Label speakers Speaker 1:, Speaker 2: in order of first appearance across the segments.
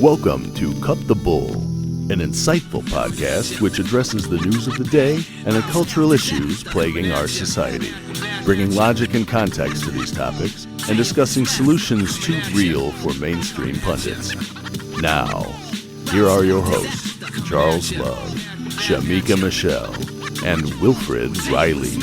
Speaker 1: Welcome to Cut the Bull, an insightful podcast which addresses the news of the day and the cultural issues plaguing our society, bringing logic and context to these topics and discussing solutions too real for mainstream pundits. Now, here are your hosts, Charles Love, Shamika Michelle, and Wilfred Riley.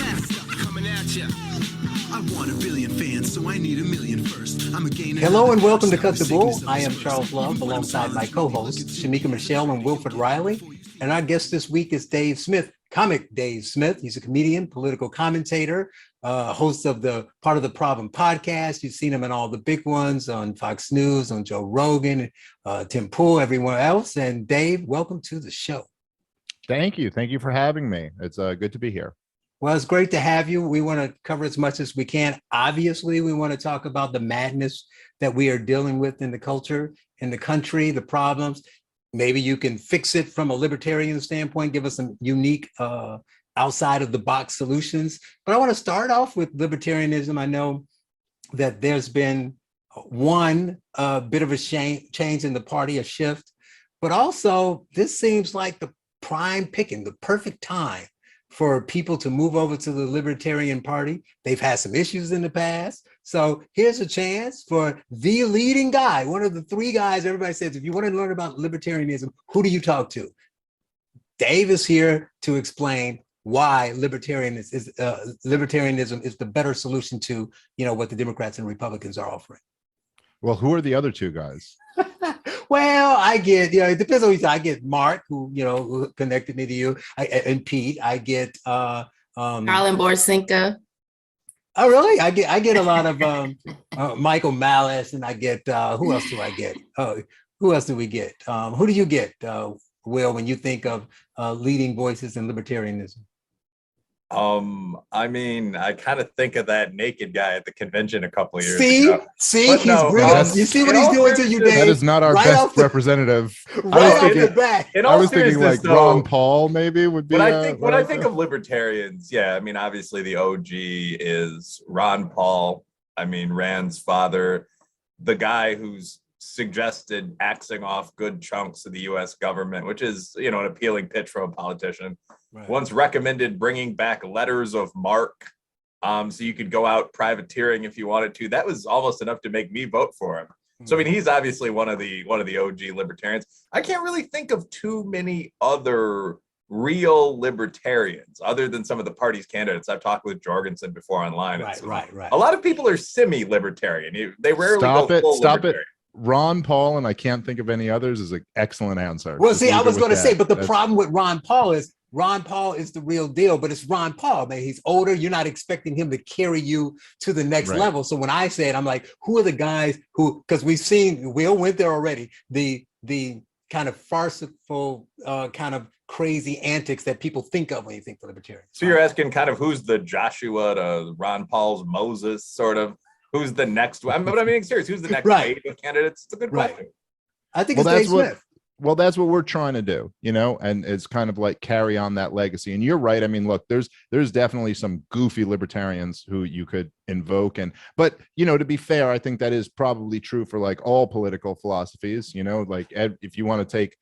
Speaker 2: Hello and welcome to Cut the Bull. I am Charles Love alongside my co-hosts, Shamika Michelle and Wilfred Riley. And our guest this week is Dave Smith, comic Dave Smith. He's a comedian, political commentator, host of the Part of the Problem podcast. You've seen him in all the big ones on Fox News, on Joe Rogan, Tim Pool, everyone else. And Dave, welcome to the show.
Speaker 3: Thank you. Thank you for having me. It's good to be here.
Speaker 2: Well, it's great to have you. We want to cover as much as we can. Obviously, we want to talk about the madness that we are dealing with in the culture, in the country, the problems. Maybe you can fix it from a libertarian standpoint, give us some unique outside of the box solutions. But I want to start off with libertarianism. I know that there's been one bit of a change in the party, a shift, but also this seems like the prime picking, the perfect time for people to move over to the Libertarian Party. They've had some issues in the past. So here's a chance for the leading guy, one of the three guys everybody says, if you want to learn about libertarianism, who do you talk to? Dave is here to explain why libertarianism is the better solution to, what the Democrats and Republicans are offering.
Speaker 3: Well, who are the other two guys?
Speaker 2: Well, I get, it depends on who. I get Mark, who connected me to you, and Pete. I get
Speaker 4: Carlin Borsinka.
Speaker 2: Oh, really? I get a lot of Michael Malice, and I get who else do I get? Who else do we get? Who do you get, Will, when you think of leading voices in libertarianism?
Speaker 5: I kind of think of that naked guy at the convention a couple of years ago.
Speaker 2: See, he's brilliant. You see what he's doing to you, Dave?
Speaker 3: That is not our best representative.
Speaker 5: I
Speaker 3: was thinking like Ron Paul maybe would be.
Speaker 5: When I think of libertarians, obviously the OG is Ron Paul. Rand's father, the guy who's suggested axing off good chunks of the U.S. government, which is, an appealing pitch from a politician. Right. Once recommended bringing back letters of marque, so you could go out privateering if you wanted to. That was almost enough to make me vote for him. So he's obviously one of the OG libertarians. I can't really think of too many other real libertarians other than some of the party's candidates. I've talked with Jorgensen before online.
Speaker 2: Right.
Speaker 5: A lot of people are semi-libertarian. They rarely go full libertarian.
Speaker 3: Ron Paul, and I can't think of any others, is an excellent answer.
Speaker 2: Well, see, I was going to say, but the problem with Ron Paul is the real deal, but it's Ron Paul, man. He's older. You're not expecting him to carry you to the next level. So when I say it, I'm like, who are the guys who, because we've seen, Will went there already, the kind of farcical, kind of crazy antics that people think of when you think of libertarians.
Speaker 5: So you're asking kind of who's the Joshua to Ron Paul's Moses, sort of? Who's the next one? But I'm being serious. Who's the next wave of candidates? It's a good question.
Speaker 2: I think it's Dave Smith.
Speaker 3: Well, that's what we're trying to do, and it's kind of like carry on that legacy. And you're right. Look, there's definitely some goofy libertarians who you could invoke. But to be fair, I think that is probably true for like all political philosophies, like if you want to take,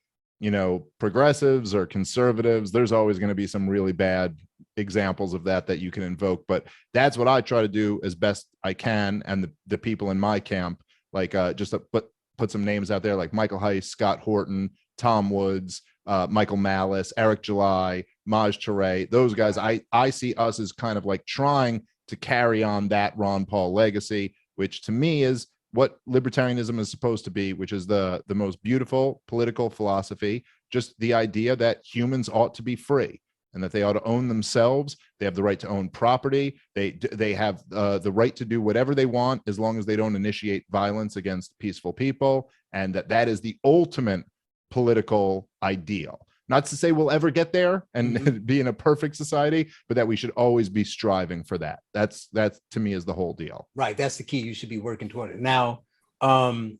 Speaker 3: progressives or conservatives, there's always going to be some really bad examples of that you can invoke. But that's what I try to do as best I can. And the people in my camp, like just to put some names out there, like Michael Heiss, Scott Horton, Tom Woods, Michael Malice, Eric July, Maj Touré, those guys, I see us as kind of like trying to carry on that Ron Paul legacy, which to me is what libertarianism is supposed to be, which is the most beautiful political philosophy, just the idea that humans ought to be free and that they ought to own themselves. They have the right to own property. They have the right to do whatever they want as long as they don't initiate violence against peaceful people, and that is the ultimate political ideal. Not to say we'll ever get there and be in a perfect society, but that we should always be striving for that. That's to me is the whole deal.
Speaker 2: Right. That's the key. You should be working toward it. Now, and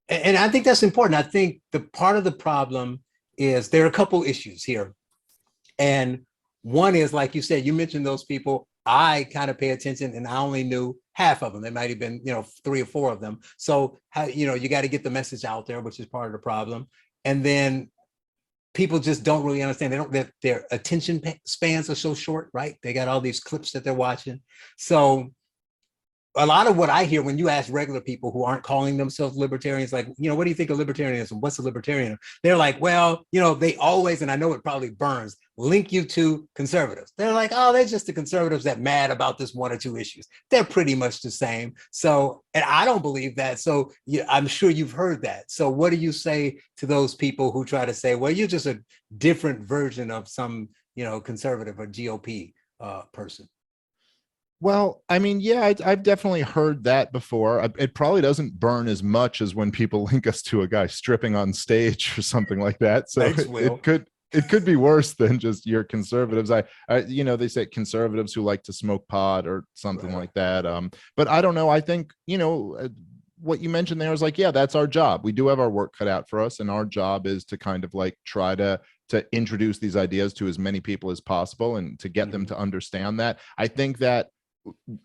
Speaker 2: I think that's important. I think the part of the problem is there are a couple issues here. And one is, like you said, you mentioned those people I kind of pay attention, and I only knew half of them. There might have been, 3 or 4 of them. So how, you got to get the message out there, which is part of the problem. And then people just don't really understand. They don't, their attention spans are so short, right? They got all these clips that they're watching. So a lot of what I hear when you ask regular people who aren't calling themselves libertarians, like, what do you think of libertarianism? What's a libertarian? They're like, well, they always, and I know it probably burns, link you to conservatives. They're like, oh, they're just the conservatives that mad about this 1 or 2 issues. They're pretty much the same. So, and I don't believe that. So yeah, I'm sure you've heard that. So what do you say to those people who try to say, well, you're just a different version of some, conservative or GOP person?
Speaker 3: Well, I mean, yeah, I've definitely heard that before. It probably doesn't burn as much as when people link us to a guy stripping on stage or something like that. So it could be worse than just your conservatives. They say conservatives who like to smoke pot or something like that. But I don't know. I think, what you mentioned there is like, yeah, that's our job. We do have our work cut out for us, and our job is to kind of like try to introduce these ideas to as many people as possible and to get them to understand that. I think that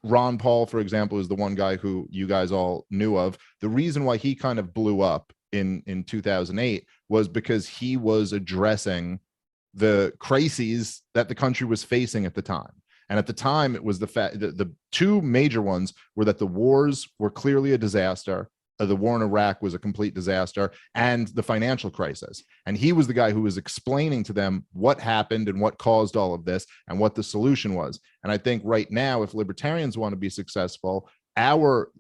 Speaker 3: Ron Paul, for example, is the one guy who you guys all knew of. The reason why he kind of blew up in 2008 was because he was addressing the crises that the country was facing at the time. And at the time, it was the fact that the 2 major ones were that the wars were clearly a disaster. The war in Iraq was a complete disaster, and the financial crisis. And he was the guy who was explaining to them what happened and what caused all of this and what the solution was. And I think right now, if libertarians want to be successful,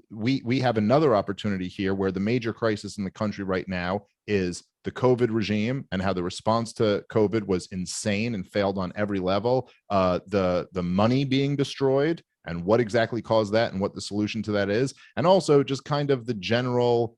Speaker 3: we have another opportunity here where the major crisis in the country right now is the COVID regime and how the response to COVID was insane and failed on every level. The money being destroyed, and what exactly caused that and what the solution to that is. And also just kind of the general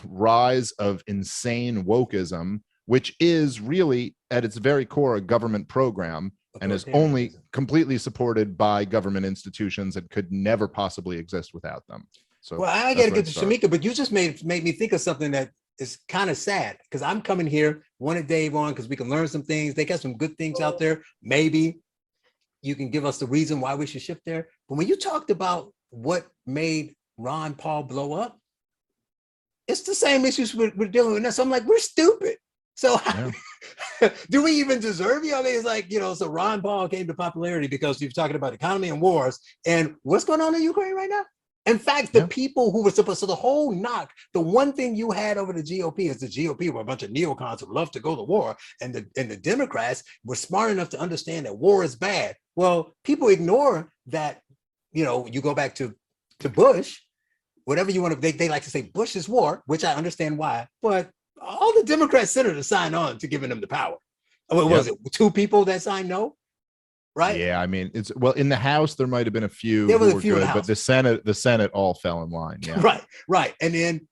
Speaker 3: rise of insane wokeism, which is really at its very core a government program and is only completely supported by government institutions and could never possibly exist without them. So,
Speaker 2: well, I got to get to Shamika, but you just made me think of something that is kind of sad, because I'm coming here, wanted Dave on because we can learn some things. They got some good things out there. Maybe you can give us the reason why we should shift there. But when you talked about what made Ron Paul blow up, it's the same issues we're dealing with now. So I'm like, we're stupid. So do we even deserve you? I mean, it's like, so Ron Paul came to popularity because he was talking about economy and wars. And what's going on in Ukraine right now? In fact, the people who were supposed to, the whole knock, the one thing you had over the GOP is the GOP were a bunch of neocons who love to go to war, and the Democrats were smart enough to understand that war is bad. Well, people ignore that, you go back to Bush, whatever you want to, they like to say Bush is war, which I understand why, but all the Democrat senators signed on to giving them the power. What was it, 2 people that signed no? Right.
Speaker 3: Yeah, I mean, in the House there might have been a few
Speaker 2: who
Speaker 3: were good, but the Senate all fell in line. Yeah.
Speaker 2: Right. And then,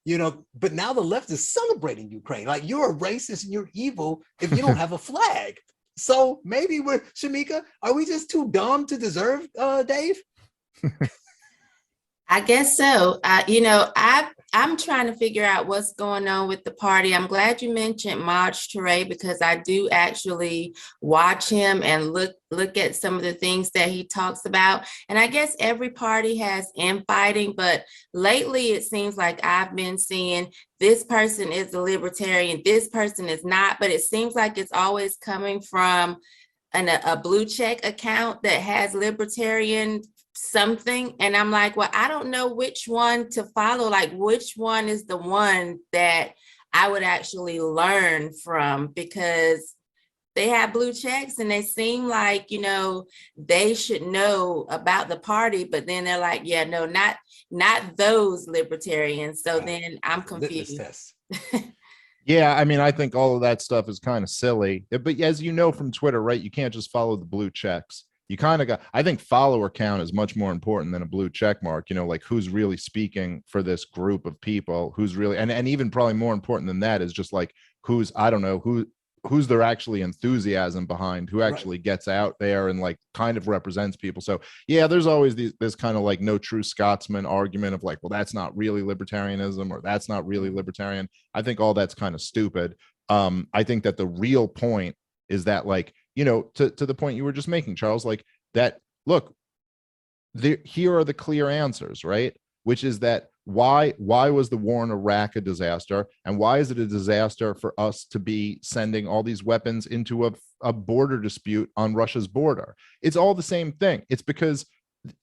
Speaker 2: but now the left is celebrating Ukraine. Like, you're a racist and you're evil if you don't have a flag. So maybe Shamika, are we just too dumb to deserve Dave?
Speaker 4: I guess so. I'm trying to figure out what's going on with the party. I'm glad you mentioned Maj Toure, because I do actually watch him and look at some of the things that he talks about. And I guess every party has infighting, but lately it seems like I've been seeing this person is a libertarian, this person is not, but it seems like it's always coming from a blue check account that has libertarian something. And I'm like, well, I don't know which one to follow. Like, which one is the one that I would actually learn from, because they have blue checks and they seem like, they should know about the party, but then they're like, yeah, no, not those libertarians. So then I'm confused.
Speaker 3: Yeah, I mean, I think all of that stuff is kind of silly, but as you know from Twitter, right, you can't just follow the blue checks. You kind of I think follower count is much more important than a blue check mark, like who's really speaking for this group of people, who's really, and even probably more important than that is just like who's their actually enthusiasm behind, who actually gets out there and like kind of represents people. So yeah, there's always this kind of like no true Scotsman argument of like, well, that's not really libertarianism, or that's not really libertarian. I think all that's kind of stupid. I think that the real point is that, like, to the point you were just making, Charles, like, that, look, here are the clear answers, right? Which is that why was the war in Iraq a disaster, and why is it a disaster for us to be sending all these weapons into a border dispute on Russia's border? It's all the same thing. It's because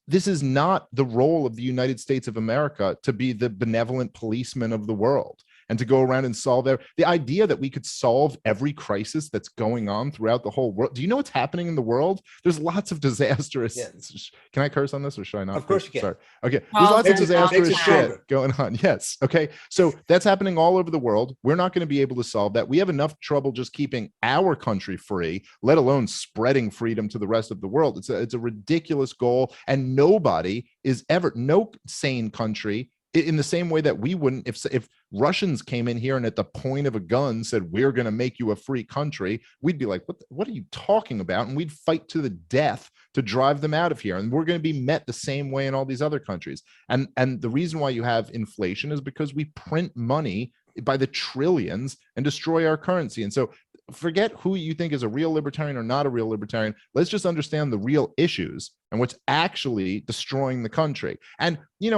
Speaker 3: this is not the role of the United States of America to be the benevolent policeman of the world and to go around and solve the idea that we could solve every crisis that's going on throughout the whole world. Do you know what's happening in the world? There's lots of disastrous.
Speaker 2: Yes.
Speaker 3: Can I curse on this or should I not?
Speaker 2: Of course you can.
Speaker 3: Sorry. Okay.
Speaker 4: Oh,
Speaker 3: There's lots of
Speaker 4: makes it
Speaker 3: disastrous
Speaker 4: stronger.
Speaker 3: shit going on. Yes. Okay. So that's happening all over the world. We're not going to be able to solve that. We have enough trouble just keeping our country free, let alone spreading freedom to the rest of the world. It's a ridiculous goal. And nobody is ever, no sane country, in the same way that we wouldn't, if Russians came in here and at the point of a gun said, we're going to make you a free country, we'd be like, what are you talking about? And we'd fight to the death to drive them out of here. And we're going to be met the same way in all these other countries. And the reason why you have inflation is because we print money by the trillions and destroy our currency. And so forget who you think is a real libertarian or not a real libertarian. Let's just understand the real issues and what's actually destroying the country. And,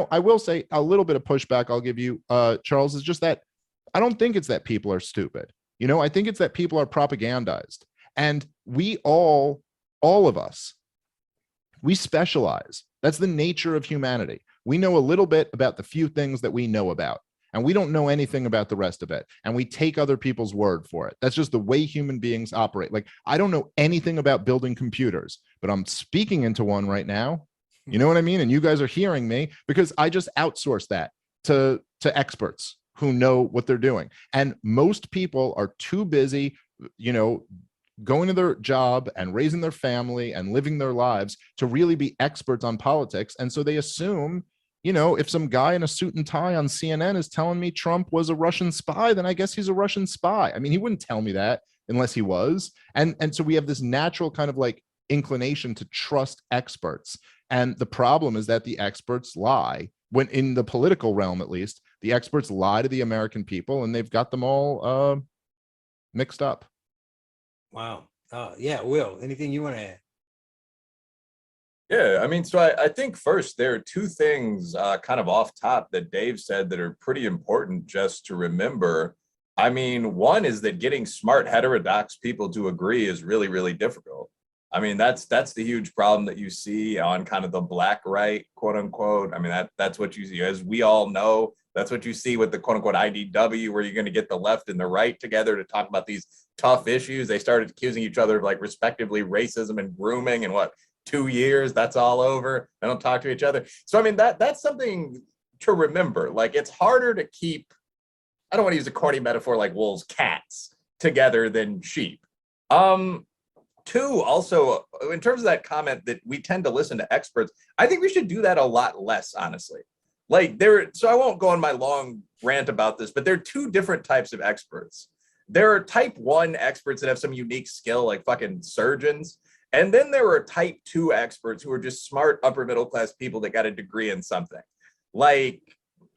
Speaker 3: I will say a little bit of pushback I'll give you, Charles, is just that I don't think it's that people are stupid. I think it's that people are propagandized. And we all of us, we specialize. That's the nature of humanity. We know a little bit about the few things that we know about, and we don't know anything about the rest of it. And we take other people's word for it. That's just the way human beings operate. Like, I don't know anything about building computers, but I'm speaking into one right now. You know what I mean? And you guys are hearing me because I just outsource that to experts who know what they're doing. And most people are too busy, going to their job and raising their family and living their lives to really be experts on politics. And so they assume, if some guy in a suit and tie on CNN is telling me Trump was a Russian spy, then I guess he's a Russian spy. I mean, he wouldn't tell me that unless he was. And so we have this natural kind of like inclination to trust experts. And the problem is that the experts lie. When in the political realm, at least, the experts lie to the American people, and they've got them all mixed up.
Speaker 2: Wow. Yeah, Will, anything you want to add?
Speaker 5: Yeah, I mean, so I think first there are two things kind of off top that Dave said that are pretty important just to remember. I mean, one is that getting smart heterodox people to agree is really, really difficult. I mean, that's the huge problem that you see on kind of the black right, quote unquote. I mean, that's what you see. As we all know, that's what you see with the quote unquote IDW, where you're going to get the left and the right together to talk about these tough issues. They started accusing each other of like respectively racism and grooming and 2 years, that's all over. They don't talk to each other. So, I mean, that's something to remember. Like, it's harder to keep, I don't want to use a corny metaphor like wolves, cats together than sheep. Two, also, in terms of that comment that we tend to listen to experts, I think we should do that a lot less, honestly. Like, so I won't go on my long rant about this, but there are two different types of experts. There are type 1 experts that have some unique skill, like fucking surgeons. And then there are type 2 experts who are just smart upper middle class people that got a degree in something. Like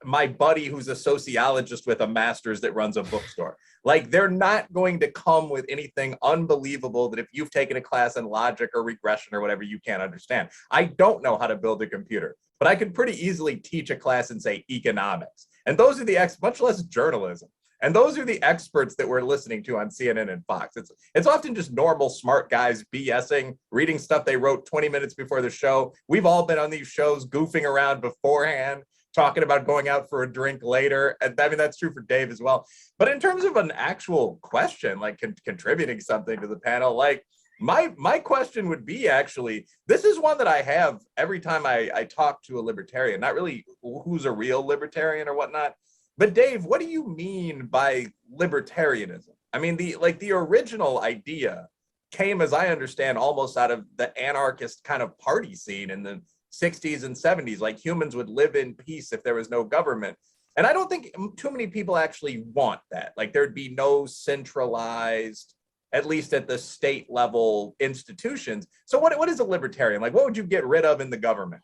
Speaker 5: my buddy who's a sociologist with a master's that runs a bookstore. Like, they're not going to come with anything unbelievable that if you've taken a class in logic or regression or whatever, you can't understand. I don't know how to build a computer, but I could pretty easily teach a class in, say, economics. And those are the much less journalism. And those are the experts that we're listening to on CNN and Fox. It's often just normal, smart guys BSing, reading stuff they wrote 20 minutes before the show. We've all been on these shows goofing around beforehand, talking about going out for a drink later. And I mean, that's true for Dave as well. But in terms of an actual question, like contributing something to the panel, like my question would be, actually, this is one that I have every time I talk to a libertarian, not really who's a real libertarian or whatnot. But Dave, what do you mean by libertarianism? I mean, the original idea came, as I understand, almost out of the anarchist kind of party scene in the 60s and 70s. Like, humans would live in peace if there was no government. And I don't think too many people actually want that. Like, there'd be no centralized, at least at the state level, institutions. So what is a libertarian? Like, what would you get rid of in the government?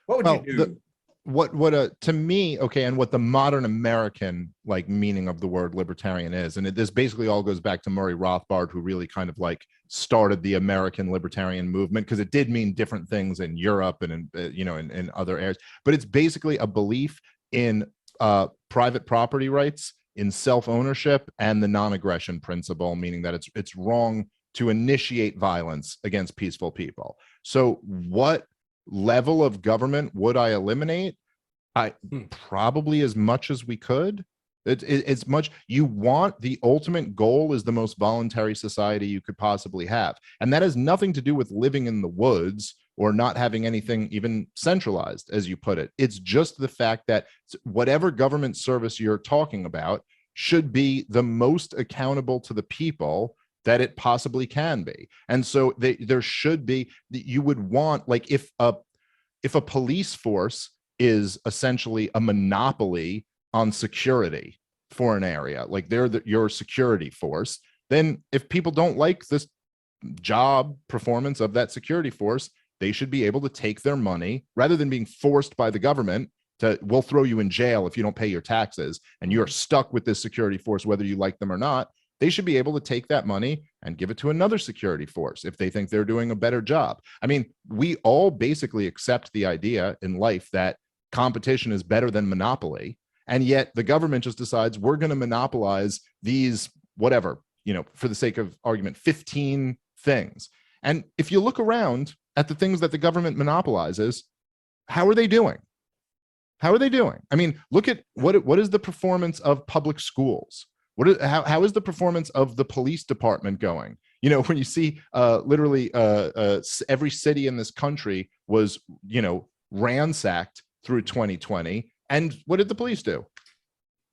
Speaker 5: What would you do?
Speaker 3: to me, okay, and what the modern American like meaning of the word libertarian is, and this basically all goes back to Murray Rothbard, who really kind of like started the American libertarian movement, because it did mean different things in Europe and in other areas, but it's basically a belief in private property rights, in self-ownership, and the non-aggression principle, meaning that it's wrong to initiate violence against peaceful people. So what level of government would I eliminate? I probably as much as we could. It's much. You want, the ultimate goal is the most voluntary society you could possibly have, and that has nothing to do with living in the woods or not having anything even centralized, as you put it. It's just the fact that whatever government service you're talking about should be the most accountable to the people that it possibly can be. And so there should be, you would want, like, if a police force is essentially a monopoly on security for an area, like they're your security force, then if people don't like this job performance of that security force, they should be able to take their money, rather than being forced by the government to, we'll throw you in jail if you don't pay your taxes, and you're stuck with this security force whether you like them or not. They should be able to take that money and give it to another security force if they think they're doing a better job. I mean, we all basically accept the idea in life that competition is better than monopoly. And yet the government just decides we're going to monopolize these, whatever, for the sake of argument, 15 things. And if you look around at the things that the government monopolizes, how are they doing? How are they doing? I mean, look at what is the performance of public schools? How is the performance of the police department going? When you see literally every city in this country was, ransacked through 2020. And what did the police do?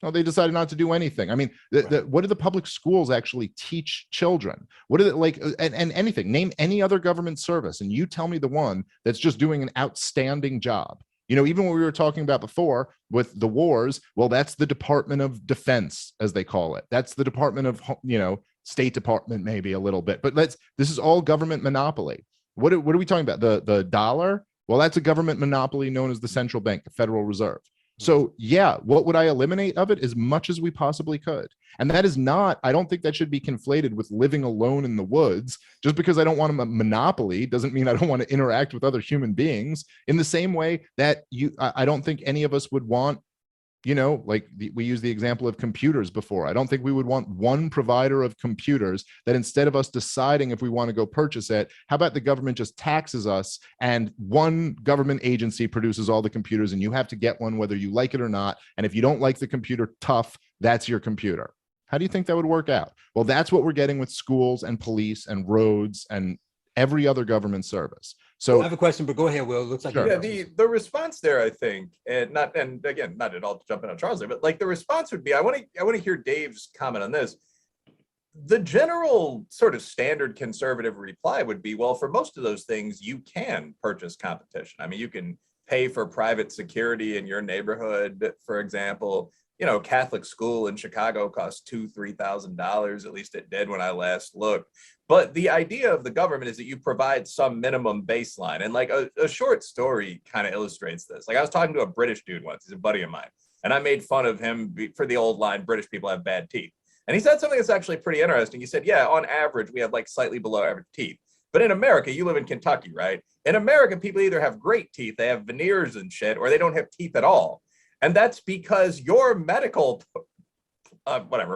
Speaker 3: Well, they decided not to do anything. I mean, what do the public schools actually teach children? What are they like? And anything, name any other government service, and you tell me the one that's just doing an outstanding job. Even what we were talking about before with the wars, well, that's the Department of Defense, as they call it. That's the Department of, State Department, maybe a little bit, but this is all government monopoly. What are we talking about? The dollar? Well, that's a government monopoly known as the central bank, the Federal Reserve. So yeah, what would I eliminate of it? As much as we possibly could. And that is not, I don't think that should be conflated with living alone in the woods. Just because I don't want a monopoly doesn't mean I don't want to interact with other human beings, in the same way that I don't think any of us would want, like we used the example of computers before. I don't think we would want one provider of computers that, instead of us deciding if we want to go purchase it, how about the government just taxes us and one government agency produces all the computers and you have to get one whether you like it or not. And if you don't like the computer, tough, that's your computer. How do you think that would work out? Well, that's what we're getting with schools and police and roads and every other government service. So
Speaker 2: I have a question, but go ahead, Will. It looks like
Speaker 3: sure.
Speaker 5: Yeah, the response there, I think, and again, not at all jumping on Charles there, but like the response would be, I want to hear Dave's comment on this. The general sort of standard conservative reply would be, well, for most of those things, you can purchase competition. I mean, you can pay for private security in your neighborhood, for example. Catholic school in Chicago costs $2,000-$3,000, at least it did when I last looked. But the idea of the government is that you provide some minimum baseline. And like a short story kind of illustrates this. Like, I was talking to a British dude once, he's a buddy of mine, and I made fun of him for the old line, British people have bad teeth. And he said something that's actually pretty interesting. He said, yeah, on average, we have like slightly below average teeth. But in America, you live in Kentucky, right? In America, people either have great teeth, they have veneers and shit, or they don't have teeth at all. And that's because your medical,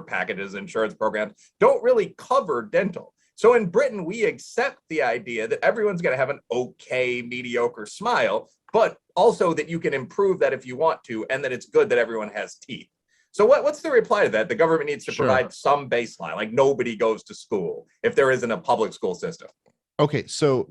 Speaker 5: packages, insurance programs don't really cover dental. So in Britain, we accept the idea that everyone's going to have an okay, mediocre smile, but also that you can improve that if you want to, and that it's good that everyone has teeth. So what's the reply to that? The government needs to provide some baseline, like nobody goes to school if there isn't a public school system.
Speaker 3: Okay, so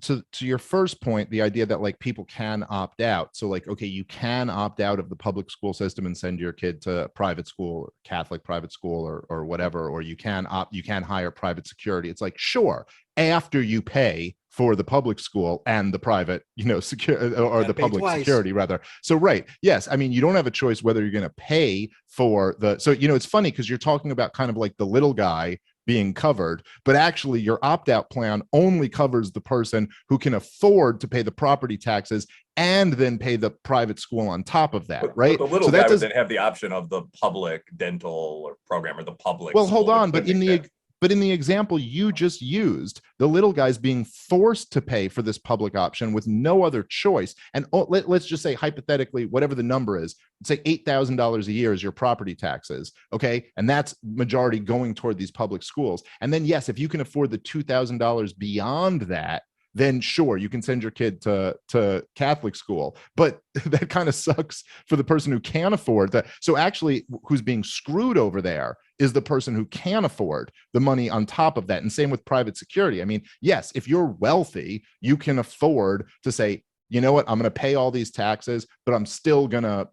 Speaker 3: to your first point, the idea that like people can opt out. So like, okay, you can opt out of the public school system and send your kid to private school, Catholic private school, or whatever, or you can hire private security. It's like, sure, after you pay for the public school and the private, or the public security rather. So right, yes, I mean, you don't have a choice whether you're going to pay for the. So it's funny because you're talking about kind of like the little guy being covered, but actually your opt-out plan only covers the person who can afford to pay the property taxes and then pay the private school on top of that, right?
Speaker 5: But the little
Speaker 3: So that
Speaker 5: guy would
Speaker 3: does,
Speaker 5: then have the option of the public dental or program or the public.
Speaker 3: well, hold
Speaker 5: school, which
Speaker 3: on,
Speaker 5: would make sense.
Speaker 3: but in the example you just used, the little guy's being forced to pay for this public option with no other choice. And let's just say hypothetically, whatever the number is, say $8,000 a year is your property taxes, okay? And that's majority going toward these public schools. And then yes, if you can afford the $2,000 beyond that, then sure, you can send your kid to Catholic school. But that kind of sucks for the person who can't afford that. So actually, who's being screwed over there is the person who can afford the money on top of that. And same with private security. I mean, yes, if you're wealthy, you can afford to say, you know what, I'm going to pay all these taxes, but I'm still going to,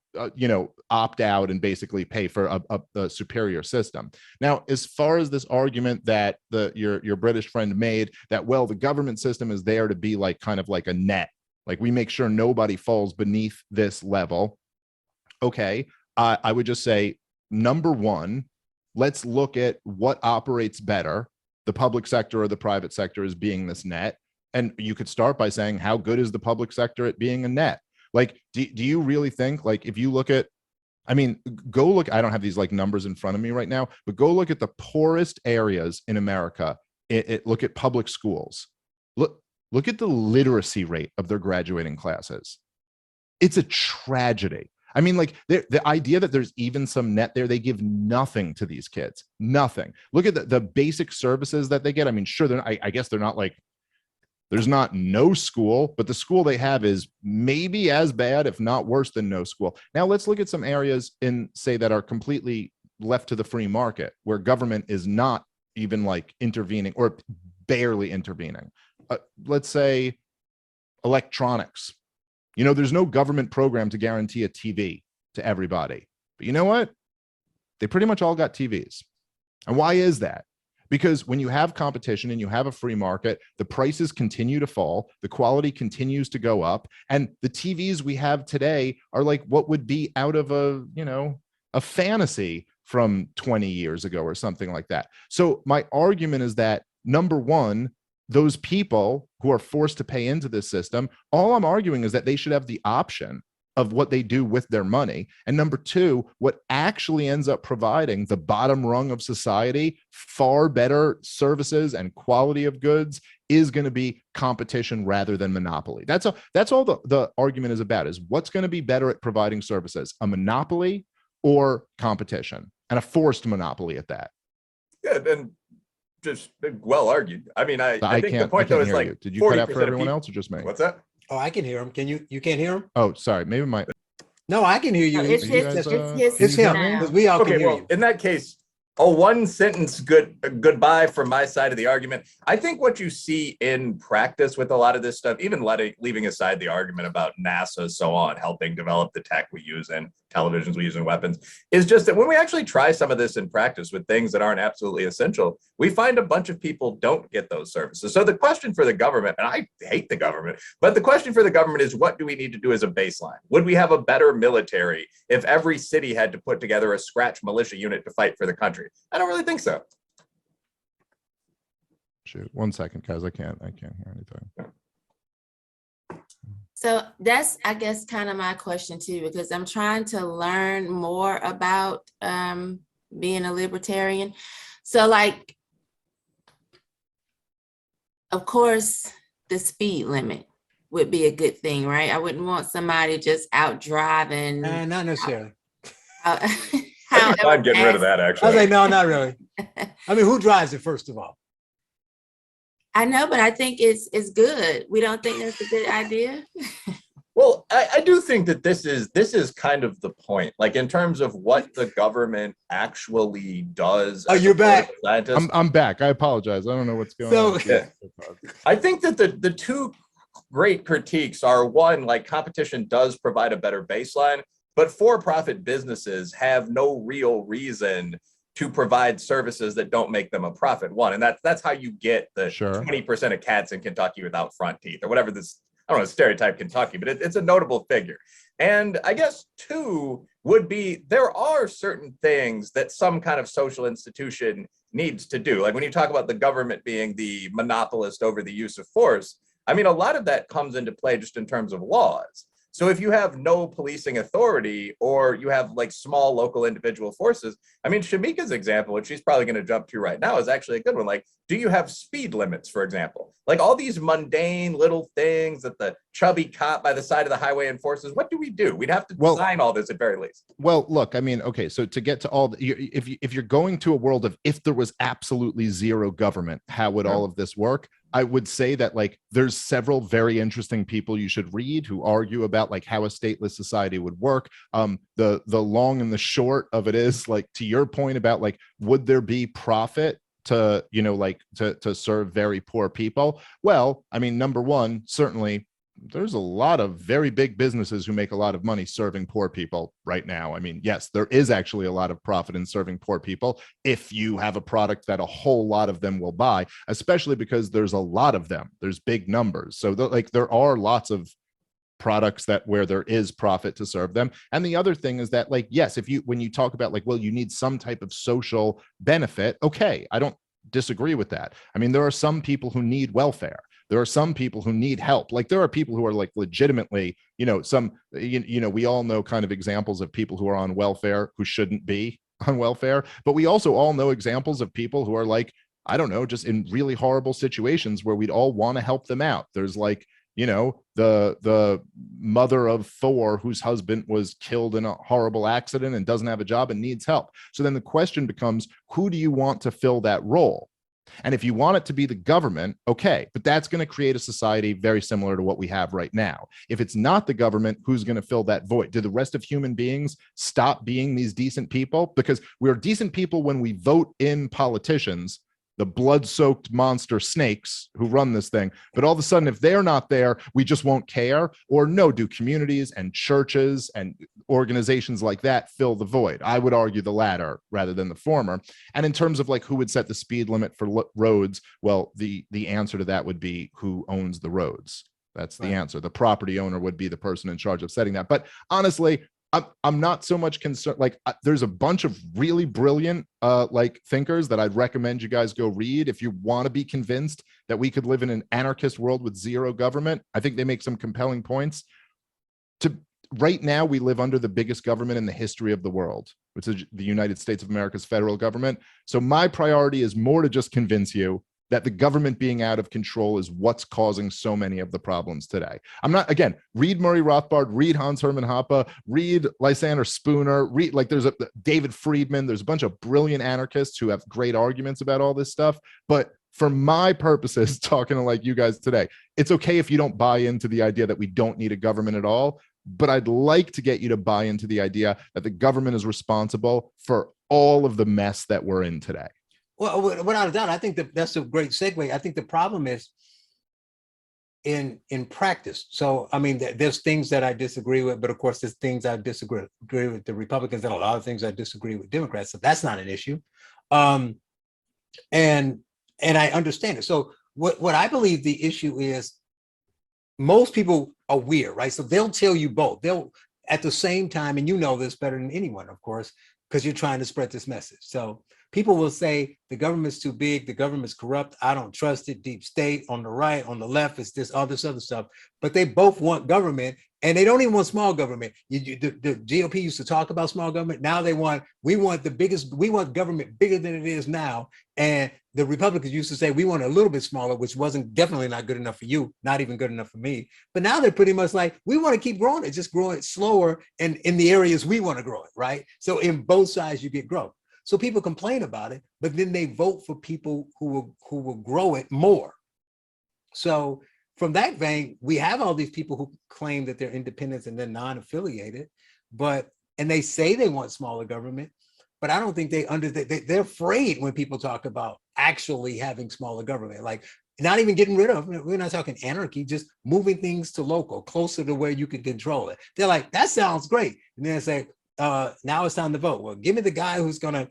Speaker 3: opt out and basically pay for a superior system. Now, as far as this argument that your British friend made that, well, the government system is there to be like kind of like a net, like we make sure nobody falls beneath this level. Okay, I would just say, number one, let's look at what operates better, the public sector or the private sector as being this net. And you could start by saying, how good is the public sector at being a net? Like, do you really think, like, if you look at, I mean, go look, I don't have these like numbers in front of me right now, but go look at the poorest areas in America. Look at public schools. Look at the literacy rate of their graduating classes. It's a tragedy. I mean, like the idea that there's even some net there, they give nothing to these kids, nothing. Look at the basic services that they get. I mean, sure, I guess they're not like, there's not no school, but the school they have is maybe as bad, if not worse than no school. Now let's look at some areas in, say, that are completely left to the free market, where government is not even like intervening or barely intervening. Let's say electronics. There's no government program to guarantee a TV to everybody. But you know what? They pretty much all got TVs. And why is that? Because when you have competition and you have a free market, the prices continue to fall, the quality continues to go up, and the TVs we have today are like what would be out of a fantasy from 20 years ago or something like that. So my argument is that, number one, those people who are forced to pay into this system, all I'm arguing is that they should have the option of what they do with their money. And number two, what actually ends up providing the bottom rung of society far better services and quality of goods is going to be competition rather than monopoly. That's all the argument is about, is what's going to be better at providing services, a monopoly or competition, and a forced monopoly at that.
Speaker 5: Yeah, and just well argued. I mean, I think the point though is like,
Speaker 3: did you cut out for everyone else or just me?
Speaker 5: What's that?
Speaker 2: Oh, I can hear him. You can't hear him?
Speaker 3: Oh, sorry. Maybe my.
Speaker 2: No, I can hear you.
Speaker 4: No, it's
Speaker 2: It's him,
Speaker 4: now.
Speaker 2: because we all can
Speaker 5: Okay,
Speaker 2: hear
Speaker 5: well,
Speaker 2: you.
Speaker 5: in that case, a one sentence goodbye from my side of the argument. I think what you see in practice with a lot of this stuff, even leaving aside the argument about NASA, so on, helping develop the tech we use in televisions, we use in weapons, is just that when we actually try some of this in practice with things that aren't absolutely essential, we find a bunch of people don't get those services. So the question for the government, and I hate the government, but the question for the government is, what do we need to do as a baseline? Would we have a better military if every city had to put together a scratch militia unit to fight for the country? I don't really think so.
Speaker 3: Shoot, 1 second, guys. I can't hear anything.
Speaker 4: So that's, I guess, kind of my question too, because I'm trying to learn more about being a libertarian. So like, of course, the speed limit would be a good thing, right? I wouldn't want somebody just out driving.
Speaker 2: Not necessarily.
Speaker 5: I'm getting rid of that,
Speaker 2: I
Speaker 5: actually.
Speaker 2: was like, no, not really. I mean, who drives it, first of all?
Speaker 4: I know, but I think it's good. We don't think that's a good idea.
Speaker 5: Well, I do think that this is kind of the point, like in terms of what the government actually does.
Speaker 2: Oh, you're back.
Speaker 3: I'm back. I apologize. I don't know what's going on.
Speaker 5: Yeah. I think that the two great critiques are, one, like competition does provide a better baseline, but for-profit businesses have no real reason to provide services that don't make them a profit. One, and that's how you get the 20% of cats in Kentucky without front teeth, or whatever this I don't want to stereotype Kentucky, but it's a notable figure. And I guess two would be, there are certain things that some kind of social institution needs to do. Like when you talk about the government being the monopolist over the use of force, I mean, a lot of that comes into play just in terms of laws. So if you have no policing authority, or you have like small local individual forces, I mean, Shamika's example, which she's probably going to jump to right now, is actually a good one. Like, do you have speed limits, for example? Like all these mundane little things that the chubby cop by the side of the highway enforces, what do we do? We'd have to design all this at very least.
Speaker 3: Well, look, I mean, okay, so to get to all the, if you're going to a world of if there was absolutely zero government, how would all of this work? I would say that like there's several very interesting people you should read who argue about like how a stateless society would work. The long and the short of it is, like, to your point about like, would there be profit to, you know, like to serve very poor people? Well, I mean, number one, certainly there's a lot of very big businesses who make a lot of money serving poor people right now. I mean, yes, there is actually a lot of profit in serving poor people if you have a product that a whole lot of them will buy, especially because there's a lot of them. There's big numbers. So like there are lots of products that where there is profit to serve them. And the other thing is that, like, yes, if you, when you talk about like, well, you need some type of social benefit. Okay, I don't disagree with that. I mean, there are some people who need welfare. There are some people who need help. Like there are people who are like legitimately, you know, some, you know, we all know kind of examples of people who are on welfare who shouldn't be on welfare, but we also all know examples of people who are like, I don't know, just in really horrible situations where we'd all want to help them out. There's like, you know, the mother of 4 whose husband was killed in a horrible accident and doesn't have a job and needs help. So then the question becomes, who do you want to fill that role? And if you want it to be the government, okay, but that's going to create a society very similar to what we have right now. If it's not the government, who's going to fill that void? Do the rest of human beings stop being these decent people? Because we're decent people when we vote in politicians, the blood-soaked monster snakes who run this thing. But all of a sudden, if they're not there, we just won't care. Or no, do communities and churches and organizations like that fill the void? I would argue the latter rather than the former. And in terms of like who would set the speed limit for roads, well, the answer to that would be who owns the roads. That's the answer. The property owner would be the person in charge of setting that. But honestly, I'm not so much concerned. Like there's a bunch of really brilliant like thinkers that I'd recommend you guys go read if you want to be convinced that we could live in an anarchist world with zero government. I think they make some compelling points. Right now, we live under the biggest government in the history of the world, which is the United States of America's federal government. So my priority is more to just convince you that the government being out of control is what's causing so many of the problems today. I'm not, again, read Murray Rothbard, read Hans Hermann Hoppe, read Lysander Spooner, read, like there's a David Friedman, there's a bunch of brilliant anarchists who have great arguments about all this stuff. But for my purposes, talking to like you guys today, it's okay if you don't buy into the idea that we don't need a government at all. But I'd like to get you to buy into the idea that the government is responsible for all of the mess that we're in today.
Speaker 2: Well, without a doubt, I think that's a great segue. I think the problem is in practice. So, I mean, there's things that I disagree with, but of course, there's things I disagree with the Republicans, and a lot of things I disagree with Democrats. So that's not an issue. And I understand it. So what I believe the issue is, most people are weird, right? So they'll tell you both. They'll at the same time, and you know this better than anyone, of course, because you're trying to spread this message. So people will say the government's too big, the government's corrupt, I don't trust it, deep state. On the right, on the left, it's this other stuff. But they both want government, and they don't even want small government. The GOP used to talk about small government. Now we want government bigger than it is now. And the Republicans used to say we want a little bit smaller, which wasn't definitely not good enough for you, not even good enough for me. But now they're pretty much like, we want to keep growing it, just grow it slower and in the areas we want to grow it, right? So in both sides, you get growth. So people complain about it, but then they vote for people who will grow it more. So from that vein, we have all these people who claim that they're independents and they're non-affiliated, and they say they want smaller government, but I don't think they're afraid when people talk about actually having smaller government, like not even getting rid of, we're not talking anarchy, just moving things to local, closer to where you can control it. They're like, that sounds great. And then they say, now it's time to vote. Well, give me the guy who's gonna,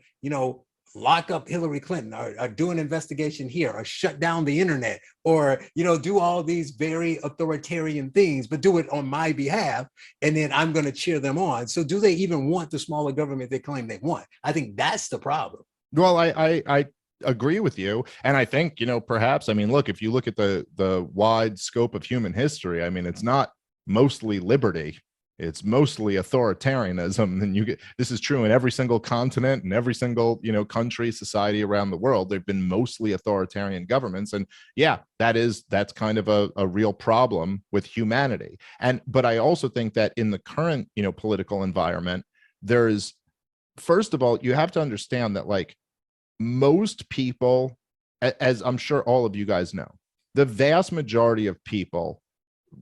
Speaker 2: lock up Hillary Clinton, or do an investigation here, or shut down the internet, or, you know, do all these very authoritarian things, but do it on my behalf, and then I'm going to cheer them on. So do they even want the smaller government they claim they want? I think that's the problem.
Speaker 3: Well, I agree with you, and I think, you know, perhaps, I mean, look, if you look at the wide scope of human history, I mean, it's not mostly liberty, it's mostly authoritarianism. And you get, this is true in every single continent and every single, you know, country, society around the world. They've been mostly authoritarian governments, and yeah, that's kind of a real problem with humanity. And but I also think that in the current, you know, political environment, there's, first of all, you have to understand that, like, most people, as I'm sure all of you guys know, the vast majority of people,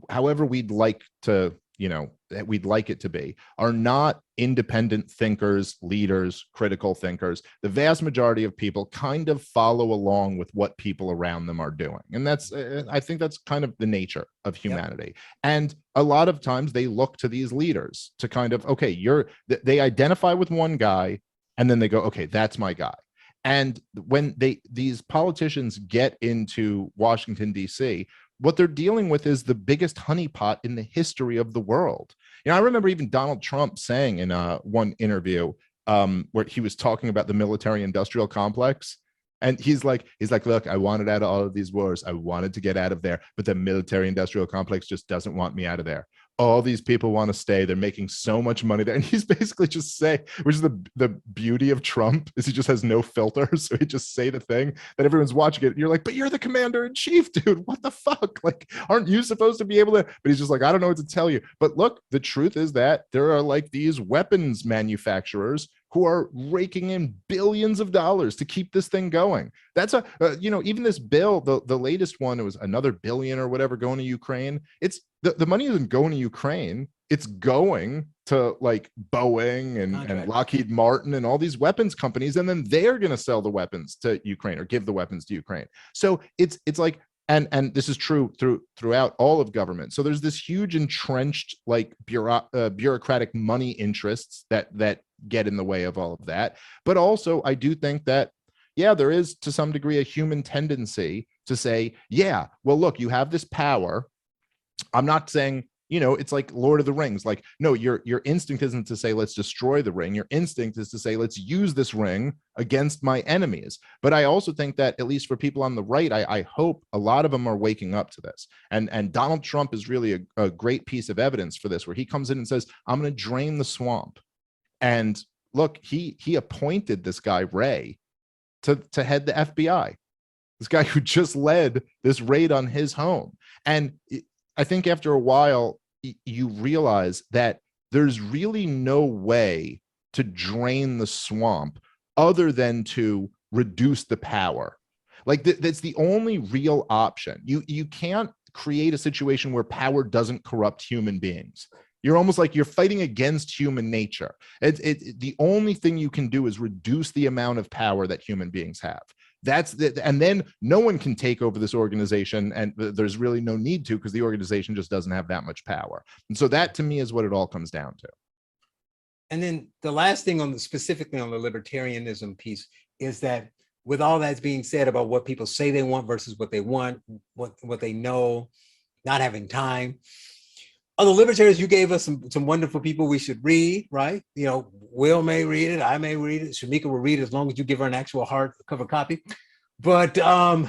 Speaker 3: however we'd like to, you know, we'd like it to be, are not independent thinkers, leaders, critical thinkers. The vast majority of people kind of follow along with what people around them are doing. And that's, I think that's kind of the nature of humanity. Yep. And a lot of times they look to these leaders to kind of, okay, they identify with one guy, and then they go, okay, that's my guy. And when these politicians get into Washington, D.C., what they're dealing with is the biggest honeypot in the history of the world. You know, I remember even Donald Trump saying in one interview where he was talking about the military-industrial complex, and he's like, look, I wanted out of all of these wars. I wanted to get out of there, but the military-industrial complex just doesn't want me out of there. All these people want to stay. They're making so much money there. And he's basically just saying, which is the beauty of Trump, is he just has no filter. So he just say the thing that everyone's watching it. And you're like, but you're the commander in chief, dude. What the fuck? Like, aren't you supposed to be able to? But he's just like, I don't know what to tell you. But look, the truth is that there are like these weapons manufacturers who are raking in billions of dollars to keep this thing going. That's you know, even this bill, the latest one, it was another billion or whatever going to Ukraine. It's the money isn't going to Ukraine. It's going to like Boeing and Lockheed Martin and all these weapons companies. And then they're going to sell the weapons to Ukraine or give the weapons to Ukraine. So it's like, and this is true throughout all of government. So there's this huge entrenched like bureaucratic money interests that get in the way of all of that. But also I do think that, yeah, there is to some degree a human tendency to say, yeah, well, look, you have this power. I'm not saying, you know, it's like Lord of the Rings. Like, no, your instinct isn't to say, let's destroy the ring. Your instinct is to say, let's use this ring against my enemies. But I also think that, at least for people on the right, I hope a lot of them are waking up to this. And Donald Trump is really a great piece of evidence for this, where he comes in and says, I'm going to drain the swamp. And look, he appointed this guy, Wray, to head the FBI. This guy who just led this raid on his home. And I think after a while, you realize that there's really no way to drain the swamp other than to reduce the power. Like that's the only real option. You can't create a situation where power doesn't corrupt human beings. You're almost like you're fighting against human nature. The only thing you can do is reduce the amount of power that human beings have. And then no one can take over this organization, and there's really no need to, because the organization just doesn't have that much power. And so that, to me, is what it all comes down to.
Speaker 2: And then the last thing specifically on the libertarianism piece is that, with all that's being said about what people say they want versus what they want, what they know, not having time. Other libertarians, you gave us some wonderful people we should read, right? You know, Will may read it, I may read it, Shamika will read it, as long as you give her an actual hardcover copy. But no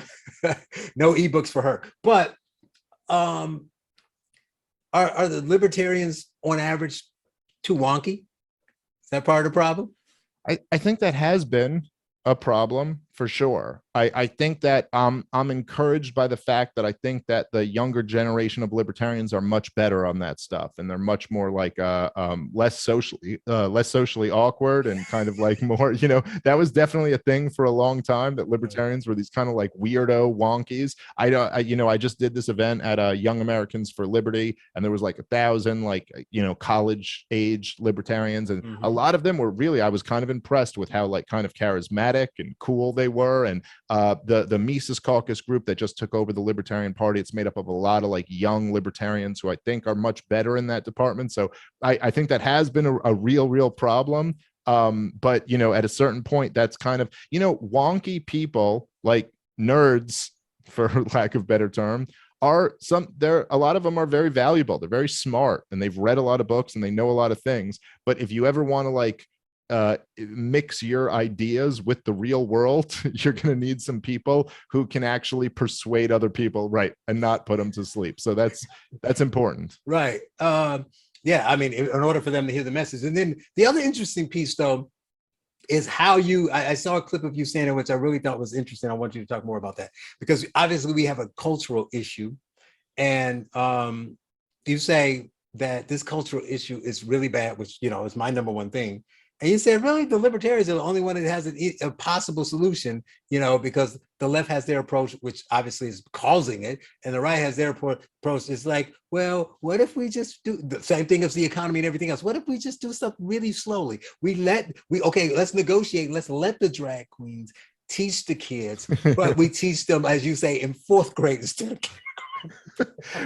Speaker 2: ebooks for her. But are the libertarians on average too wonky? Is that part of the problem?
Speaker 3: I think that has been a problem for sure. I think that I'm encouraged by the fact that I think that the younger generation of libertarians are much better on that stuff, and they're much more like less socially awkward, and kind of like more, you know, that was definitely a thing for a long time, that libertarians were these kind of like weirdo wonkies. I just did this event at Young Americans for Liberty, and there was like 1,000 like, you know, college age libertarians, and a lot of them were really, I was kind of impressed with how like kind of charismatic and cool they were. And the Mises Caucus group that just took over the Libertarian Party, it's made up of a lot of like young libertarians who I think are much better in that department. So I think that has been a real problem. But at a certain point, that's kind of, wonky people, like nerds, for lack of better term, a lot of them are very valuable. They're very smart and they've read a lot of books and they know a lot of things. But if you ever want to mix your ideas with the real world, you're going to need some people who can actually persuade other people, right, and not put them to sleep. So that's important,
Speaker 2: right? Yeah, I mean, in order for them to hear the message. And then the other interesting piece, though, is how I saw a clip of you saying it, which I really thought was interesting. I want you to talk more about that, because obviously we have a cultural issue, and you say that this cultural issue is really bad, which is my number one thing. And you said, really, the libertarians are the only one that has a possible solution, because the left has their approach, which obviously is causing it, and the right has their approach. It's like, well, what if we just do the same thing as the economy and everything else? What if we just do stuff really slowly? Okay, let's negotiate. Let's let the drag queens teach the kids, but we teach them, as you say, in fourth grade instead of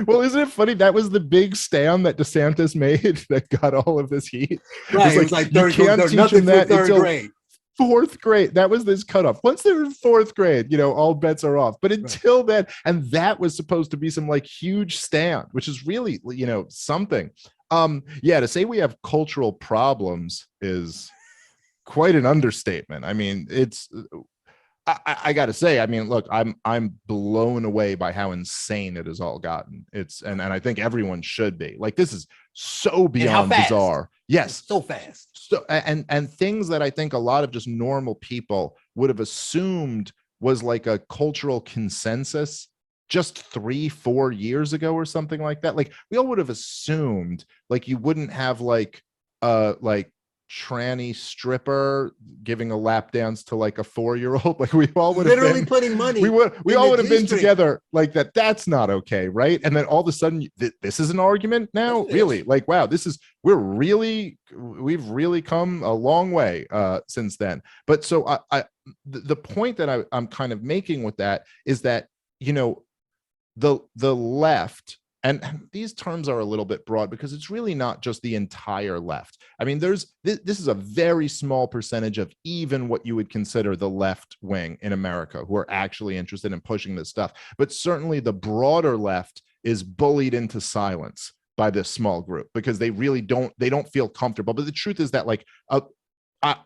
Speaker 3: well, isn't it funny? That was the big stand that DeSantis made that got all of this heat.
Speaker 2: Right, it was like
Speaker 3: you can't teach them that until
Speaker 2: grade.
Speaker 3: Fourth grade. That was this cutoff. Once they're in fourth grade, all bets are off. But until then, and that was supposed to be some huge stand, which is really, something. To say we have cultural problems is quite an understatement. I mean, I got to say, look, I'm blown away by how insane it has all gotten. And I think everyone should be. This is so beyond bizarre. Yes,
Speaker 2: so fast.
Speaker 3: So and things that I think a lot of just normal people would have assumed was a cultural consensus just 3-4 years ago or something like that. We all would have assumed you wouldn't have tranny stripper giving a lap dance to a 4-year-old. We all would have
Speaker 2: literally putting money.
Speaker 3: We all would have been together that. That's not okay, right? And then all of a sudden, this is an argument now. Really, wow, we've really come a long way since then. But so the point that I'm kind of making with that is that the left. And these terms are a little bit broad because it's really not just the entire left. I mean, this is a very small percentage of even what you would consider the left wing in America who are actually interested in pushing this stuff. But certainly the broader left is bullied into silence by this small group because they really don't feel comfortable. But the truth is that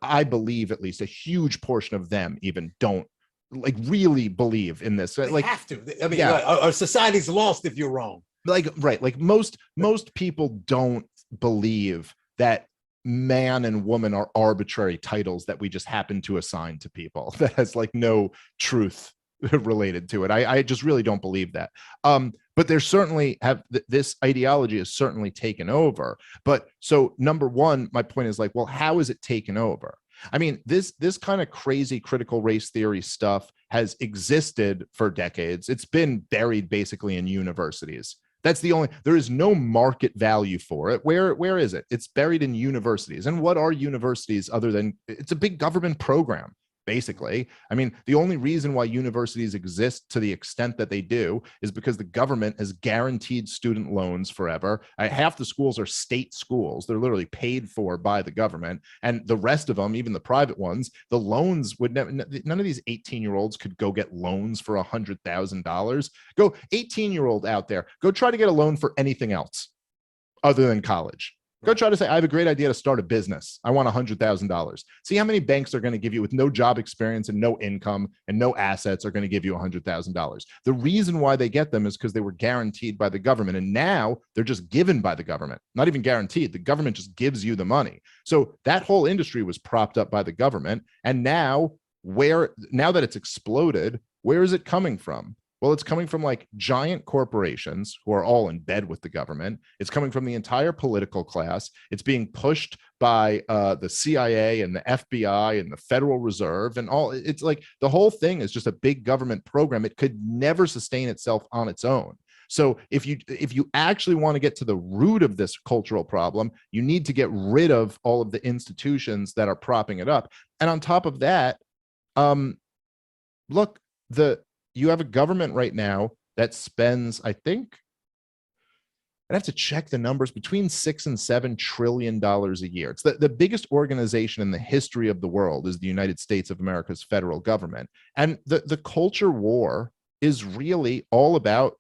Speaker 3: I believe at least a huge portion of them even don't really believe in this.
Speaker 2: They have to. I mean, our society's lost if you're wrong.
Speaker 3: Most people don't believe that man and woman are arbitrary titles that we just happen to assign to people that has no truth related to it. I just really don't believe that. But there's certainly this ideology is certainly taken over. But so number one, my point is well, how is it taken over? I mean, this kind of crazy critical race theory stuff has existed for decades. It's been buried basically in universities. There is no market value for it. Where is it? It's buried in universities. And what are universities other than it's a big government program, basically. I mean, the only reason why universities exist to the extent that they do is because the government has guaranteed student loans forever. Half the schools are state schools. They're literally paid for by the government. And the rest of them, even the private ones, the loans would never, none of these 18-year-olds could go get loans for $100,000. Go 18-year-old out there, go try to get a loan for anything else other than college. Go try to say, I have a great idea to start a business. I want $100,000. See how many banks are going to give you with no job experience and no income and no assets are going to give you $100,000. The reason why they get them is because they were guaranteed by the government. And now they're just given by the government, not even guaranteed. The government just gives you the money. So that whole industry was propped up by the government. And now that it's exploded, where is it coming from? Well, it's coming from giant corporations who are all in bed with the government. It's coming from the entire political class. It's being pushed by the CIA and the FBI and the Federal Reserve and all. It's the whole thing is just a big government program. It could never sustain itself on its own. So if you actually want to get to the root of this cultural problem, you need to get rid of all of the institutions that are propping it up. And on top of that, you have a government right now that spends, I think, I'd have to check the numbers, between $6 and $7 trillion a year. It's the biggest organization in the history of the world is the United States of America's federal government. And the culture war is really all about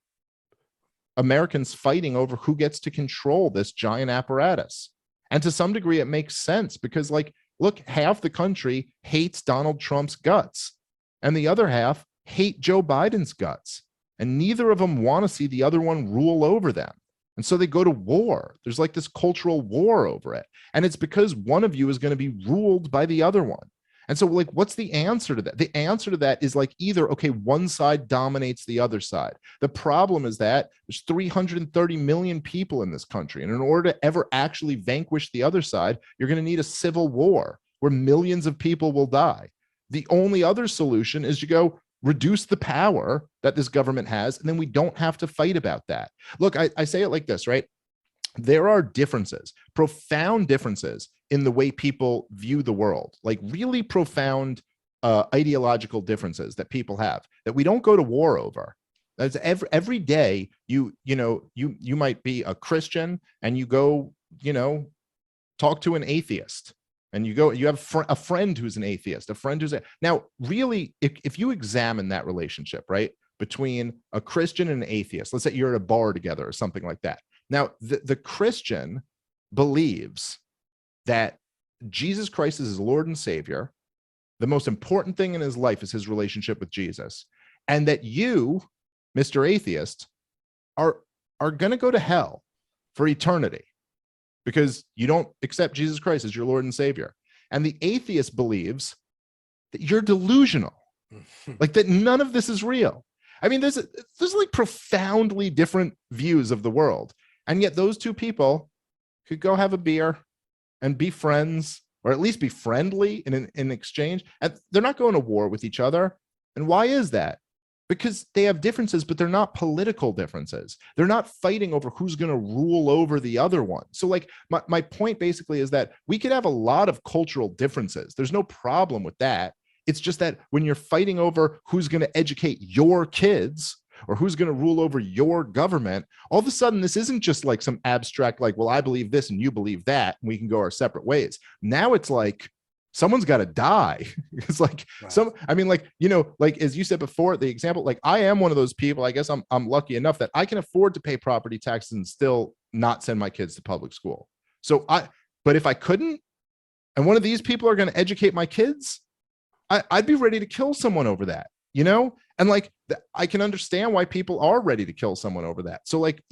Speaker 3: Americans fighting over who gets to control this giant apparatus. And to some degree, it makes sense because, like, look, half the country hates Donald Trump's guts and the other half hate Joe Biden's guts. And neither of them want to see the other one rule over them. And so they go to war. There's like this cultural war over it. And it's because one of you is going to be ruled by the other one. And so, like, what's the answer to that? The answer to that is like either, okay, one side dominates the other side. The problem is that there's 330 million people in this country. And in order to ever actually vanquish the other side, you're going to need a civil war where millions of people will die. The only other solution is you go reduce the power that this government has, and then we don't have to fight about that. Look, I say it like this, right? There are differences, profound differences in the way people view the world, like really profound ideological differences that people have that we don't go to war over. That's every day you might be a Christian and you go, talk to an atheist. And you have a friend who's an atheist, a friend who's now really, if you examine that relationship, right, between a Christian and an atheist, let's say you're at a bar together or something like that. Now, the Christian believes that Jesus Christ is his Lord and Savior. The most important thing in his life is his relationship with Jesus. And that you, Mr. Atheist, are going to go to hell for eternity, because you don't accept Jesus Christ as your Lord and Savior. And the atheist believes that you're delusional, like that none of this is real. I mean, there's like profoundly different views of the world. And yet those two people could go have a beer and be friends, or at least be friendly in exchange. And they're not going to war with each other. And why is that? Because they have differences, but they're not political differences. They're not fighting over who's going to rule over the other one. So like my point basically is that we could have a lot of cultural differences. There's no problem with that. It's just that when you're fighting over who's going to educate your kids or who's going to rule over your government, all of a sudden, this isn't just like some abstract, like, well, I believe this and you believe that, and we can go our separate ways. Now it's like, someone's got to die. It's like, right. Like as you said before, the example, like I am one of those people, I guess I'm lucky enough that I can afford to pay property taxes and still not send my kids to public school. But if I couldn't, and one of these people are going to educate my kids, I'd be ready to kill someone over that, And like, I can understand why people are ready to kill someone over that. So like,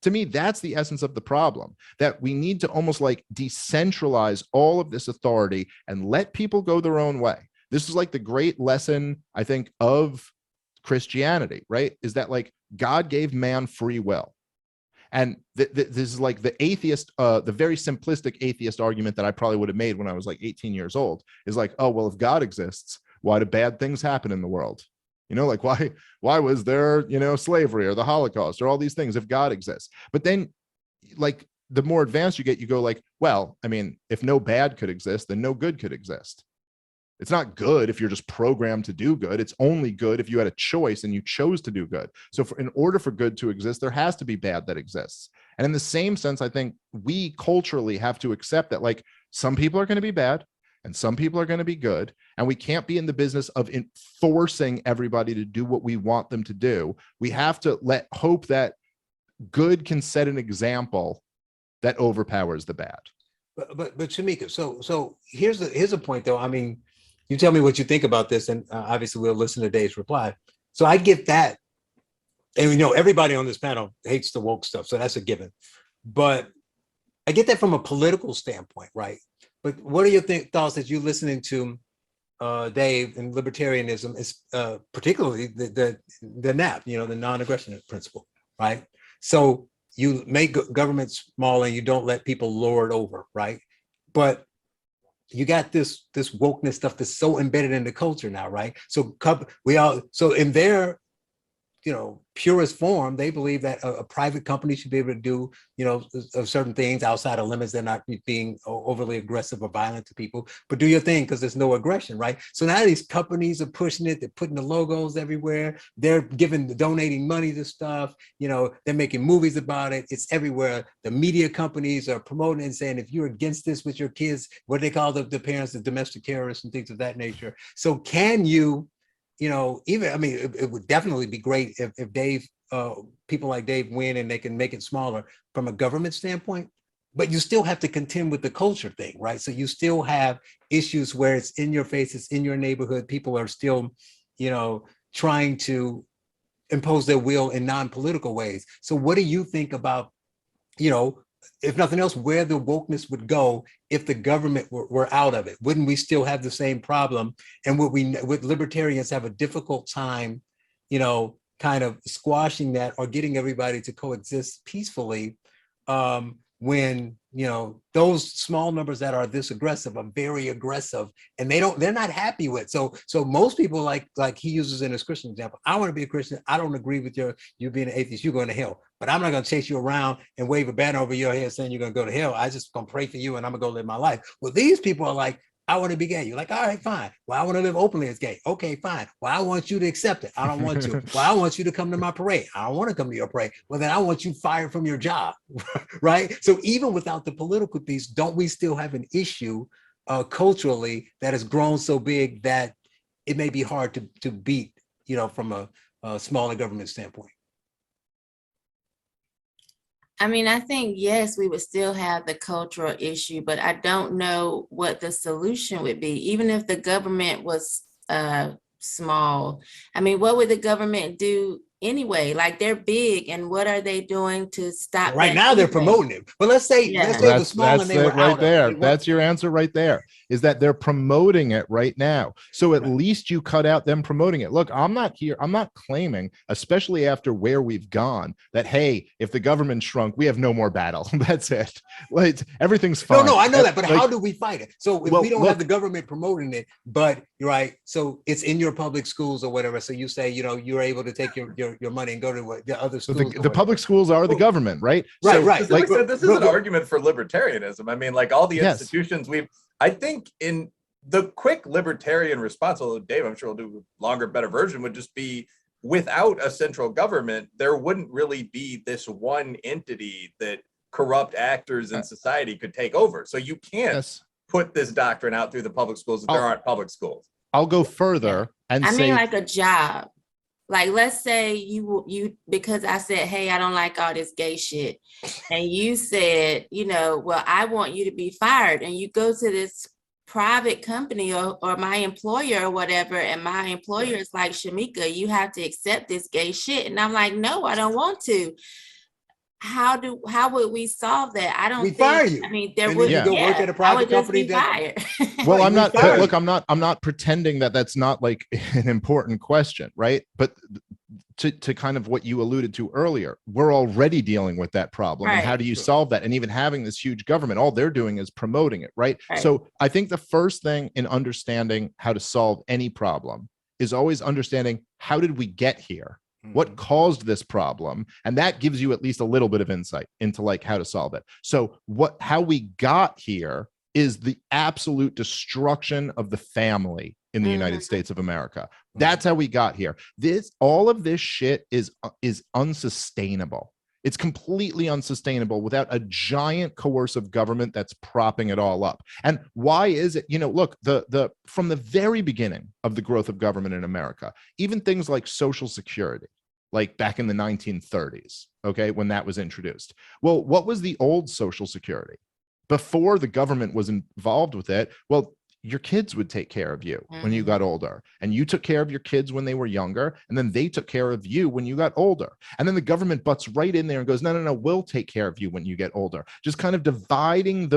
Speaker 3: to me, that's the essence of the problem, that we need to almost like decentralize all of this authority and let people go their own way. This is like the great lesson, I think, of Christianity, right? Is that like God gave man free will. And this is like the atheist, the very simplistic atheist argument that I probably would have made when I was like 18 years old is like, oh, well, if God exists, why do bad things happen in the world? Like why was there, slavery or the Holocaust or all these things if God exists? But then like the more advanced you get, you go like, well, I mean, if no bad could exist, then no good could exist. It's not good if you're just programmed to do good. It's only good if you had a choice and you chose to do good. So in order for good to exist, there has to be bad that exists. And in the same sense, I think we culturally have to accept that like some people are going to be bad and some people are going to be good. And we can't be in the business of forcing everybody to do what we want them to do. We have to hope that good can set an example that overpowers the bad.
Speaker 2: But Shamika, so here's a point though. I mean, you tell me what you think about this, and obviously we'll listen to Dave's reply. So I get that, and everybody on this panel hates the woke stuff, so that's a given. But I get that from a political standpoint, right? But what are your thoughts as you listening to Dave and libertarianism, is particularly the NAP, the non-aggression principle, right? So you make government small and you don't let people lord over, right? But you got this wokeness stuff that's so embedded in the culture now, right? So in their purest form, they believe that a private company should be able to do, certain things outside of limits. They're not being overly aggressive or violent to people, but do your thing because there's no aggression, right? So now these companies are pushing it. They're putting the logos everywhere. They're donating money to stuff. They're making movies about it. It's everywhere. The media companies are promoting and saying, if you're against this with your kids, what they call the parents, the domestic terrorists and things of that nature. So can you, it would definitely be great if Dave, people like Dave win and they can make it smaller from a government standpoint, but you still have to contend with the culture thing, right? So you still have issues where it's in your face, it's in your neighborhood. People are still, trying to impose their will in non-political ways. So what do you think about, if nothing else, where the wokeness would go if the government were out of it? Wouldn't we still have the same problem? And would libertarians have a difficult time, kind of squashing that or getting everybody to coexist peacefully when, those small numbers that are this aggressive are very aggressive and they're not happy with. So most people like he uses in his Christian example, I want to be a Christian. I don't agree with you being an atheist, you're going to hell, but I'm not going to chase you around and wave a banner over your head saying you're going to go to hell. I just going to pray for you and I'm going to go live my life. Well, these people are like, I want to be gay. You're like, all right, fine. Well, I want to live openly as gay. Okay, fine. Well, I want you to accept it. I don't want to. Well, I want you to come to my parade. I don't want to come to your parade. Well, then I want you fired from your job, right? So even without the political piece, don't we still have an issue culturally that has grown so big that it may be hard to beat, from a smaller government standpoint?
Speaker 4: I mean, I think, yes, we would still have the cultural issue, but I don't know what the solution would be, even if the government was small. I mean, what would the government do anyway? Like, they're big, and what are they doing to stop?
Speaker 2: Right now, they're promoting it. But let's say it was small and they were
Speaker 3: right
Speaker 2: out
Speaker 3: there.
Speaker 2: of it.
Speaker 3: That's your answer right there. Is that they're promoting it right now. So at least you cut out them promoting it. Look, I'm not claiming, especially after where we've gone, that, hey, if the government shrunk, we have no more battle. That's it. Like, everything's fine.
Speaker 2: No, I know that, but how do we fight it? So if we don't have the
Speaker 3: look,
Speaker 2: government promoting it, but you're right, so it's in your public schools or whatever. So you say, you're able to take your money and go to the other schools.
Speaker 3: The public schools are the government, right?
Speaker 2: Right.
Speaker 5: Like, this is an argument for libertarianism. I mean, like, all the institutions I think in the quick libertarian response, although Dave, I'm sure will do a longer, better version, would just be, without a central government, there wouldn't really be this one entity that corrupt actors in society could take over. So you can't put this doctrine out through the public schools if there aren't public schools.
Speaker 3: I'll go further and say,
Speaker 4: like a job. Like, let's say you because I said, hey, I don't like all this gay shit. And you said, well, I want you to be fired. And you go to this private company or my employer or whatever. And my employer is like, Shamika, you have to accept this gay shit. And I'm like, no, I don't want to. How would we solve that? I don't think,
Speaker 2: fire you.
Speaker 4: I mean, there
Speaker 2: and
Speaker 4: would
Speaker 2: you go work at a private company.
Speaker 4: Fired.
Speaker 3: Well, I'm not pretending that that's not like an important question, right? But to kind of what you alluded to earlier, we're already dealing with that problem. Right. And how do you solve that? And even having this huge government, all they're doing is promoting it, right? So I think the first thing in understanding how to solve any problem is always understanding, how did we get here? What caused this problem? And that gives you at least a little bit of insight into like how to solve it. So how we got here is the absolute destruction of the family in the United States of America. That's how we got here. All of this shit is unsustainable. It's completely unsustainable without a giant coercive government that's propping it all up. And why is it? Look, from the very beginning of the growth of government in America, even things like Social Security, like back in the 1930s, okay, when that was introduced. Well, what was the old Social Security? Before the government was involved with it, well, your kids would take care of you when you got older, and you took care of your kids when they were younger, and then they took care of you when you got older. And then the government butts right in there and goes, no, we'll take care of you when you get older. Just kind of dividing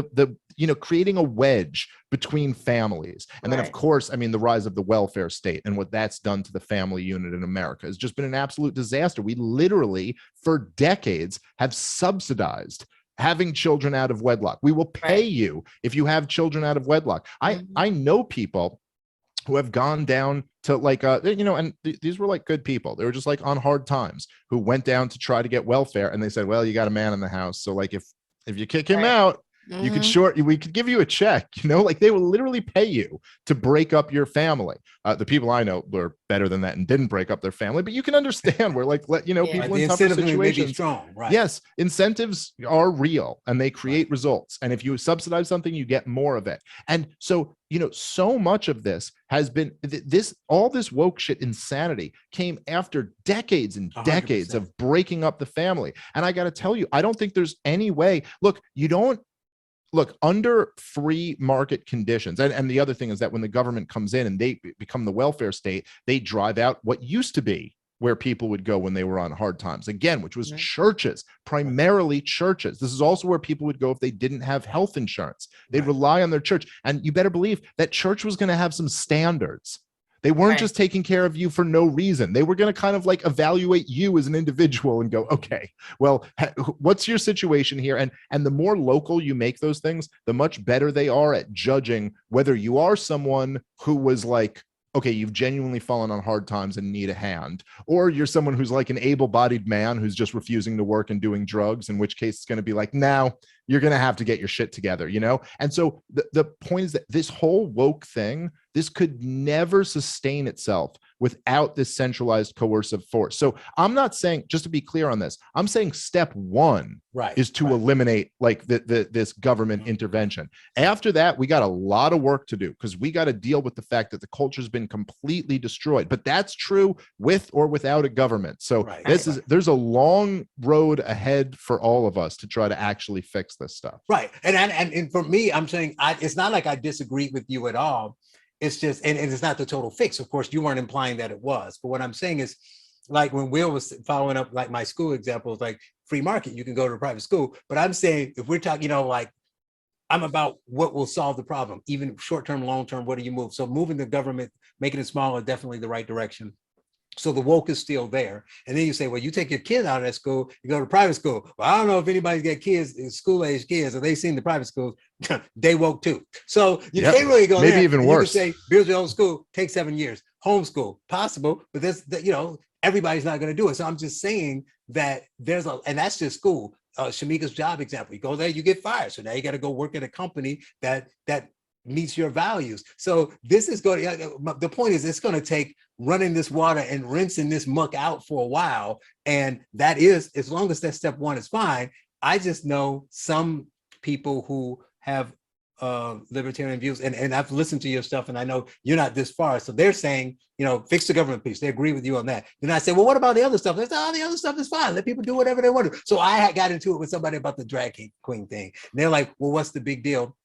Speaker 3: creating a wedge between families. And then, of course, I mean, the rise of the welfare state and what that's done to the family unit in America has just been an absolute disaster. We literally, for decades, have subsidized having children out of wedlock. We will pay you if you have children out of wedlock. I know people who have gone down to like, and these were like good people. They were just like on hard times who went down to try to get welfare. And they said, well, you got a man in the house. So like, if you kick him out, you could we could give you a check, like they will literally pay you to break up your family. The people I know were better than that and didn't break up their family, but you can understand where people in tougher situations,
Speaker 2: strong, right?
Speaker 3: Yes, incentives are real and they create results. And if you subsidize something, you get more of it. And so, so much of this has been all this woke shit insanity came after decades and decades
Speaker 2: 100%.
Speaker 3: of breaking up the family. And I got to tell you, I don't think there's any way. Look, under free market conditions, and the other thing is that when the government comes in and they become the welfare state, they drive out what used to be where people would go when they were on hard times, again, which was churches, primarily churches. This is also where people would go if they didn't have health insurance. They'd rely on their church. And you better believe that church was going to have some standards. They weren't just taking care of you for no reason. They were going to kind of like evaluate you as an individual and go, okay, well, what's your situation here? And the more local you make those things, the much better they are at judging whether you are someone who was like, okay, you've genuinely fallen on hard times and need a hand, or you're someone who's like an able-bodied man who's just refusing to work and doing drugs, in which case it's going to be like, now you're going to have to get your shit together, And so the point is that this whole woke thing, this could never sustain itself without this centralized coercive force. So I'm not saying, just to be clear on this, I'm saying step one is to eliminate like this government intervention. After that, we got a lot of work to do because we got to deal with the fact that the culture's been completely destroyed. But that's true with or without a government. So there's a long road ahead for all of us to try to actually fix this stuff.
Speaker 2: Right. And for me, I'm saying it's not like I disagree with you at all. It's just, and it's not the total fix. Of course, you weren't implying that it was. But what I'm saying is, like when Will was following up, like my school examples, like free market, you can go to a private school. But I'm saying if we're talking, like I'm about what will solve the problem, even short-term, long-term, what do you move? So moving the government, making it smaller, definitely the right direction. So the woke is still there. And then you say, well, you take your kid out of that school, you go to private school. Well, I don't know if anybody's got kids, school-age kids, or they've seen the private schools, they woke too. So you can't really go
Speaker 3: maybe
Speaker 2: there.
Speaker 3: Even worse.
Speaker 2: You can say, build your own school, take 7 years. Homeschool, possible, but everybody's not going to do it. So I'm just saying that and that's just school. Shamika's job example, you go there, you get fired. So now you got to go work at a company that meets your values. So this is going to, the point is it's going to take running this water and rinsing this muck out for a while. And that is, as long as that step one is fine. I just know some people who have libertarian views, and I've listened to your stuff and I know you're not this far. So they're saying, fix the government piece. They agree with you on that. Then I say, well, what about the other stuff? They say, oh, the other stuff is fine. Let people do whatever they want to. So I got into it with somebody about the drag queen thing. And they're like, well, what's the big deal?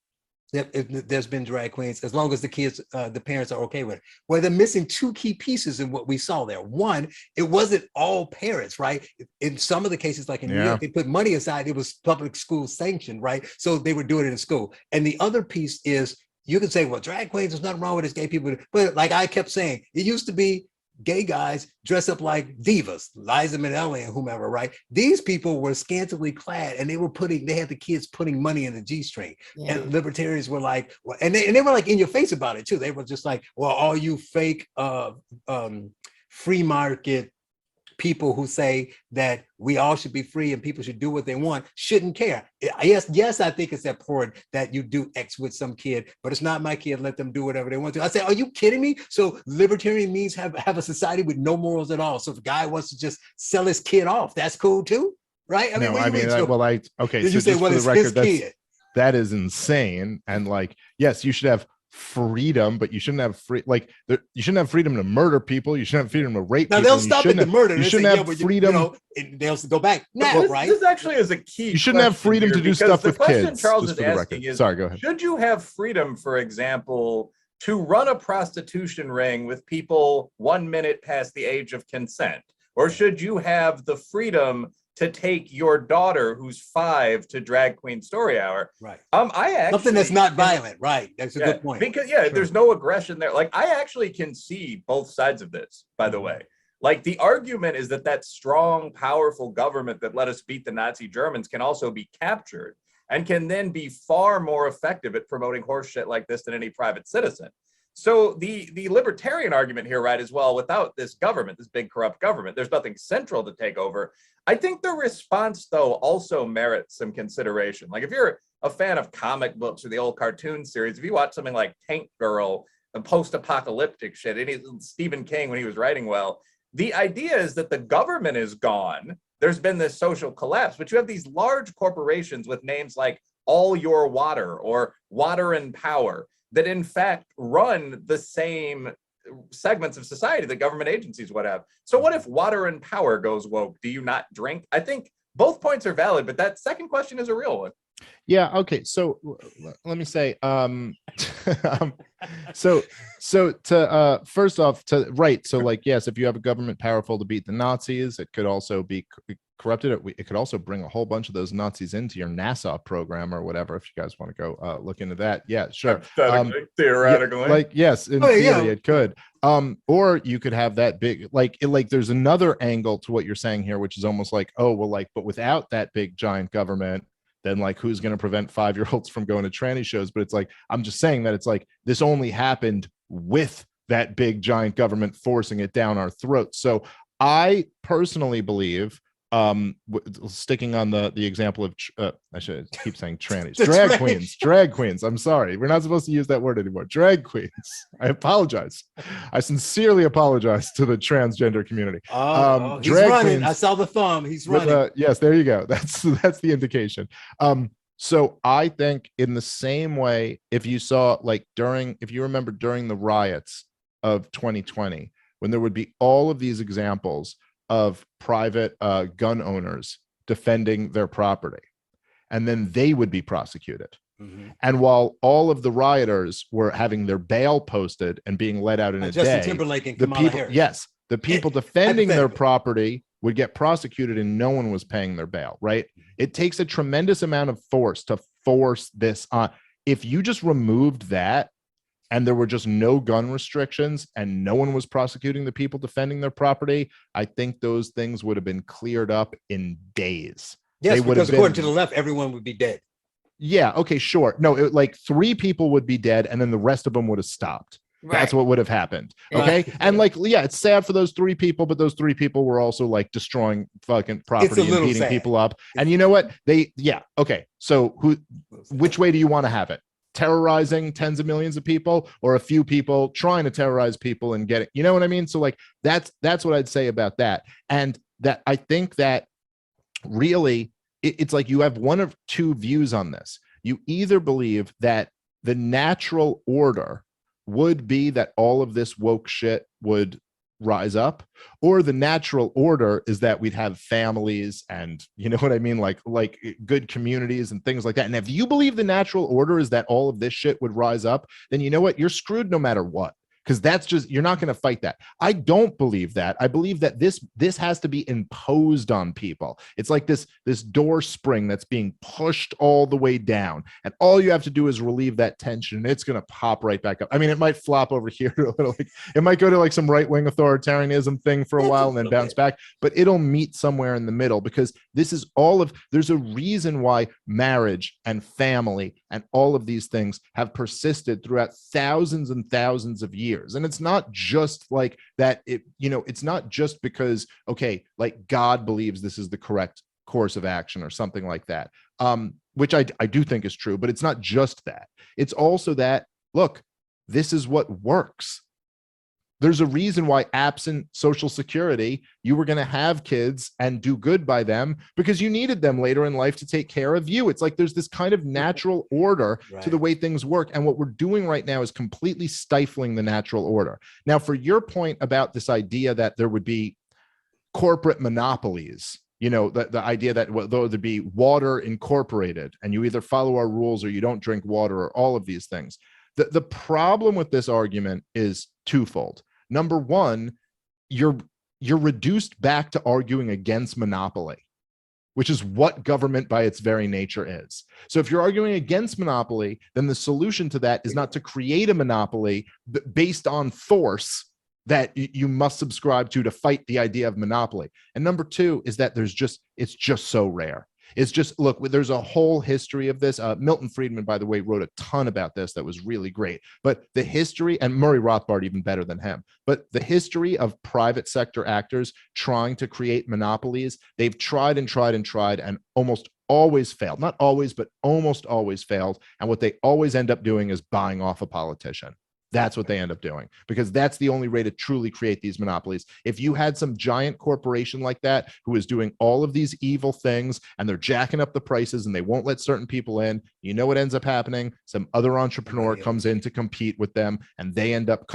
Speaker 2: There's been drag queens as long as the kids, the parents are okay with it. Well, they're missing two key pieces in what we saw there. One, it wasn't all parents, right? In some of the cases, like in New York, they put money aside. It was public school sanctioned, right? So they were doing it in school. And the other piece is, you can say, well, drag queens, there's nothing wrong with this, gay people. But like I kept saying, it used to be gay guys dress up like divas, Liza Minnelli and whomever, right? These people were scantily clad and they had the kids putting money in the G-string. And libertarians were like, well, and they were like in your face about it too. They were just like, well, all you fake free market people who say that we all should be free and people should do what they want shouldn't care. Yes, I think it's abhorrent that you do X with some kid, but it's not my kid. Let them do whatever they want to. I say, are you kidding me? So libertarian means have a society with no morals at all. So if a guy wants to just sell his kid off, that's cool too, right?
Speaker 3: Okay.
Speaker 2: Did
Speaker 3: So
Speaker 2: you say, well, it's his kid?
Speaker 3: That is insane. And like, yes, you should have freedom, but you shouldn't have you shouldn't have freedom to murder people. You shouldn't have freedom to rape people.
Speaker 2: Now they'll stop at the murder.
Speaker 3: You shouldn't have freedom.
Speaker 2: They'll go back now, right?
Speaker 5: This actually is a key.
Speaker 3: You shouldn't have freedom to do stuff with kids.
Speaker 5: Charles is asking is,
Speaker 3: sorry, go ahead.
Speaker 5: Should you have freedom, for example, to run a prostitution ring with people 1 minute past the age of consent? Or should you have the freedom to take your daughter who's 5 to drag queen story hour?
Speaker 2: Right.
Speaker 5: I actually,
Speaker 2: something that's not violent, right? That's a good point.
Speaker 5: Because there's no aggression there. Like I actually can see both sides of this, by the way. Like the argument is that strong, powerful government that let us beat the Nazi Germans can also be captured and can then be far more effective at promoting horse shit like this than any private citizen. So the libertarian argument here, right, as well, without this government, this big corrupt government, there's nothing central to take over. I think the response, though, also merits some consideration. Like if you're a fan of comic books or the old cartoon series, if you watch something like Tank Girl and post-apocalyptic shit, Stephen King when he was writing well, the idea is that the government is gone. There's been this social collapse, but you have these large corporations with names like All Your Water or Water and Power that in fact run the same segments of society that government agencies would have. So what if Water and Power goes woke? Do you not drink? I think both points are valid, but that second question is a real one.
Speaker 3: Yeah. Okay. So let me say, so to first off, to right. So like, yes, if you have a government powerful to beat the Nazis, it could also be corrupted. It could also bring a whole bunch of those Nazis into your NASA program or whatever. If you guys want to go look into that, yeah, sure.
Speaker 5: Theoretically,
Speaker 3: yeah, like yes, in theory it could. Or you could have that big like there's another angle to what you're saying here, which is almost like, oh well, like, but without that big giant government, then like who's going to prevent 5-year-olds from going to tranny shows? But it's like, I'm just saying that it's like this only happened with that big giant government forcing it down our throats. So I personally believe, sticking on the example of I should keep saying trannies, drag queens. I'm sorry, we're not supposed to use that word anymore. Drag queens. I apologize. I sincerely apologize to the transgender community.
Speaker 2: He's running. Queens, I saw the thumb. He's running.
Speaker 3: Yes, there you go. That's the indication. So I think in the same way, if you saw like if you remember during the riots of 2020, when there would be all of these examples of private gun owners defending their property, and then they would be prosecuted. Mm-hmm. And while all of the rioters were having their bail posted and being let out in a
Speaker 2: Justin
Speaker 3: day,
Speaker 2: Timberlake and Kamala Harris.
Speaker 3: The people defending their property would get prosecuted and no one was paying their bail, right? It takes a tremendous amount of force to force this on. If you just removed that, and there were just no gun restrictions and no one was prosecuting the people defending their property, I think those things would have been cleared up in days.
Speaker 2: Yes, because according to the left, everyone would be dead.
Speaker 3: Yeah, okay, sure. No, like 3 people would be dead and then the rest of them would have stopped. Right. That's what would have happened. Okay. Right. And like, yeah, it's sad for those 3 people, but those 3 people were also like destroying fucking property and beating people up. And you know what? Okay. So which way do you want to have it? Terrorizing tens of millions of people, or a few people trying to terrorize people and get it, you know what I mean? So like that's what I'd say about that. And that I think that really it's like you have one of 2 views on this. You either believe that the natural order would be that all of this woke shit would rise up, or the natural order is that we'd have families and, you know what I mean, like good communities and things like that. And if you believe the natural order is that all of this shit would rise up, then you know what, you're screwed no matter what, because that's just, you're not going to fight that. I don't believe that. I believe that this has to be imposed on people. It's like this door spring that's being pushed all the way down, and all you have to do is relieve that tension and it's going to pop right back up. I mean, it might flop over here to a little, like it might go to like some right-wing authoritarianism thing for a while and then bounce back, but it'll meet somewhere in the middle, because this is there's a reason why marriage and family and all of these things have persisted throughout thousands and thousands of years. And it's not just like that, it's not just because, okay, like God believes this is the correct course of action or something like that, which I do think is true, but it's not just that. It's also that, look, this is what works. There's a reason why, absent Social Security, you were going to have kids and do good by them because you needed them later in life to take care of you. It's like there's this kind of natural order to the way things work. And what we're doing right now is completely stifling the natural order. Now, for your point about this idea that there would be corporate monopolies, the idea that there'd be Water Incorporated and you either follow our rules or you don't drink water, or all of these things. The problem with this argument is twofold. Number one, you're reduced back to arguing against monopoly, which is what government by its very nature is. So if you're arguing against monopoly, then the solution to that is not to create a monopoly based on force that you must subscribe to fight the idea of monopoly. And number two is that it's just so rare. It's just, look, there's a whole history of this. Milton Friedman, by the way, wrote a ton about this that was really great. But the history, and Murray Rothbard even better than him, but the history of private sector actors trying to create monopolies, they've tried and tried and tried and almost always failed. Not always, but almost always failed. And what they always end up doing is buying off a politician. That's what they end up doing, because that's the only way to truly create these monopolies. If you had some giant corporation like that who is doing all of these evil things and they're jacking up the prices and they won't let certain people in, you know what ends up happening? Some other entrepreneur comes in to compete with them, and they end up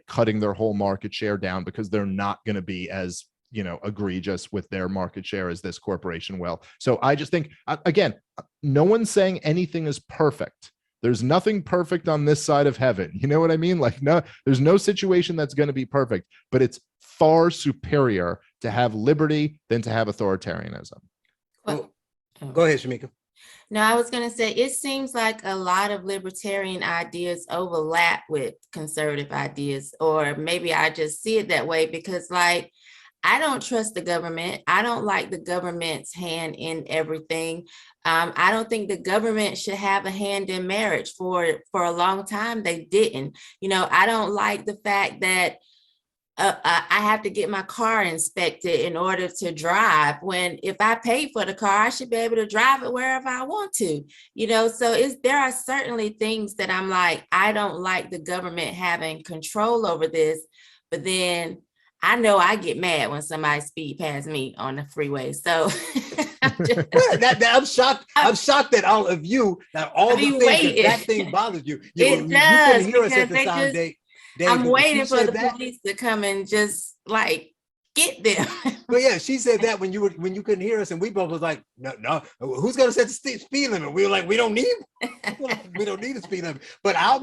Speaker 3: cutting their whole market share down because they're not going to be as, you know, egregious with their market share as this corporation will. So I just think, again, no one's saying anything is perfect. There's nothing perfect on this side of heaven. You know what I mean? Like, no, there's no situation that's going to be perfect, but it's far superior to have liberty than to have authoritarianism.
Speaker 2: Well, go ahead, Shamika.
Speaker 4: No, I was going to say, it seems like a lot of libertarian ideas overlap with conservative ideas, or maybe I just see it that way because, like, I don't trust the government. I don't like the government's hand in everything. I don't think the government should have a hand in marriage. For a long time, they didn't. You know, I don't like the fact that I have to get my car inspected in order to drive, when if I pay for the car, I should be able to drive it wherever I want to, you know. So there are certainly things that I'm like, I don't like the government having control over this, but then I know I get mad when somebody speed past me on the freeway. So
Speaker 2: I'm shocked. I'm shocked that all of you, that all the things that thing bothers you.
Speaker 4: It
Speaker 2: you
Speaker 4: does,
Speaker 2: couldn't hear us at
Speaker 4: because
Speaker 2: the time, Dave.
Speaker 4: I'm waiting for the police to come and just like get them.
Speaker 2: But yeah, she said that when you couldn't hear us, and we both was like, no, who's gonna set the speed limit? We were like, we don't need a speed limit. But I'll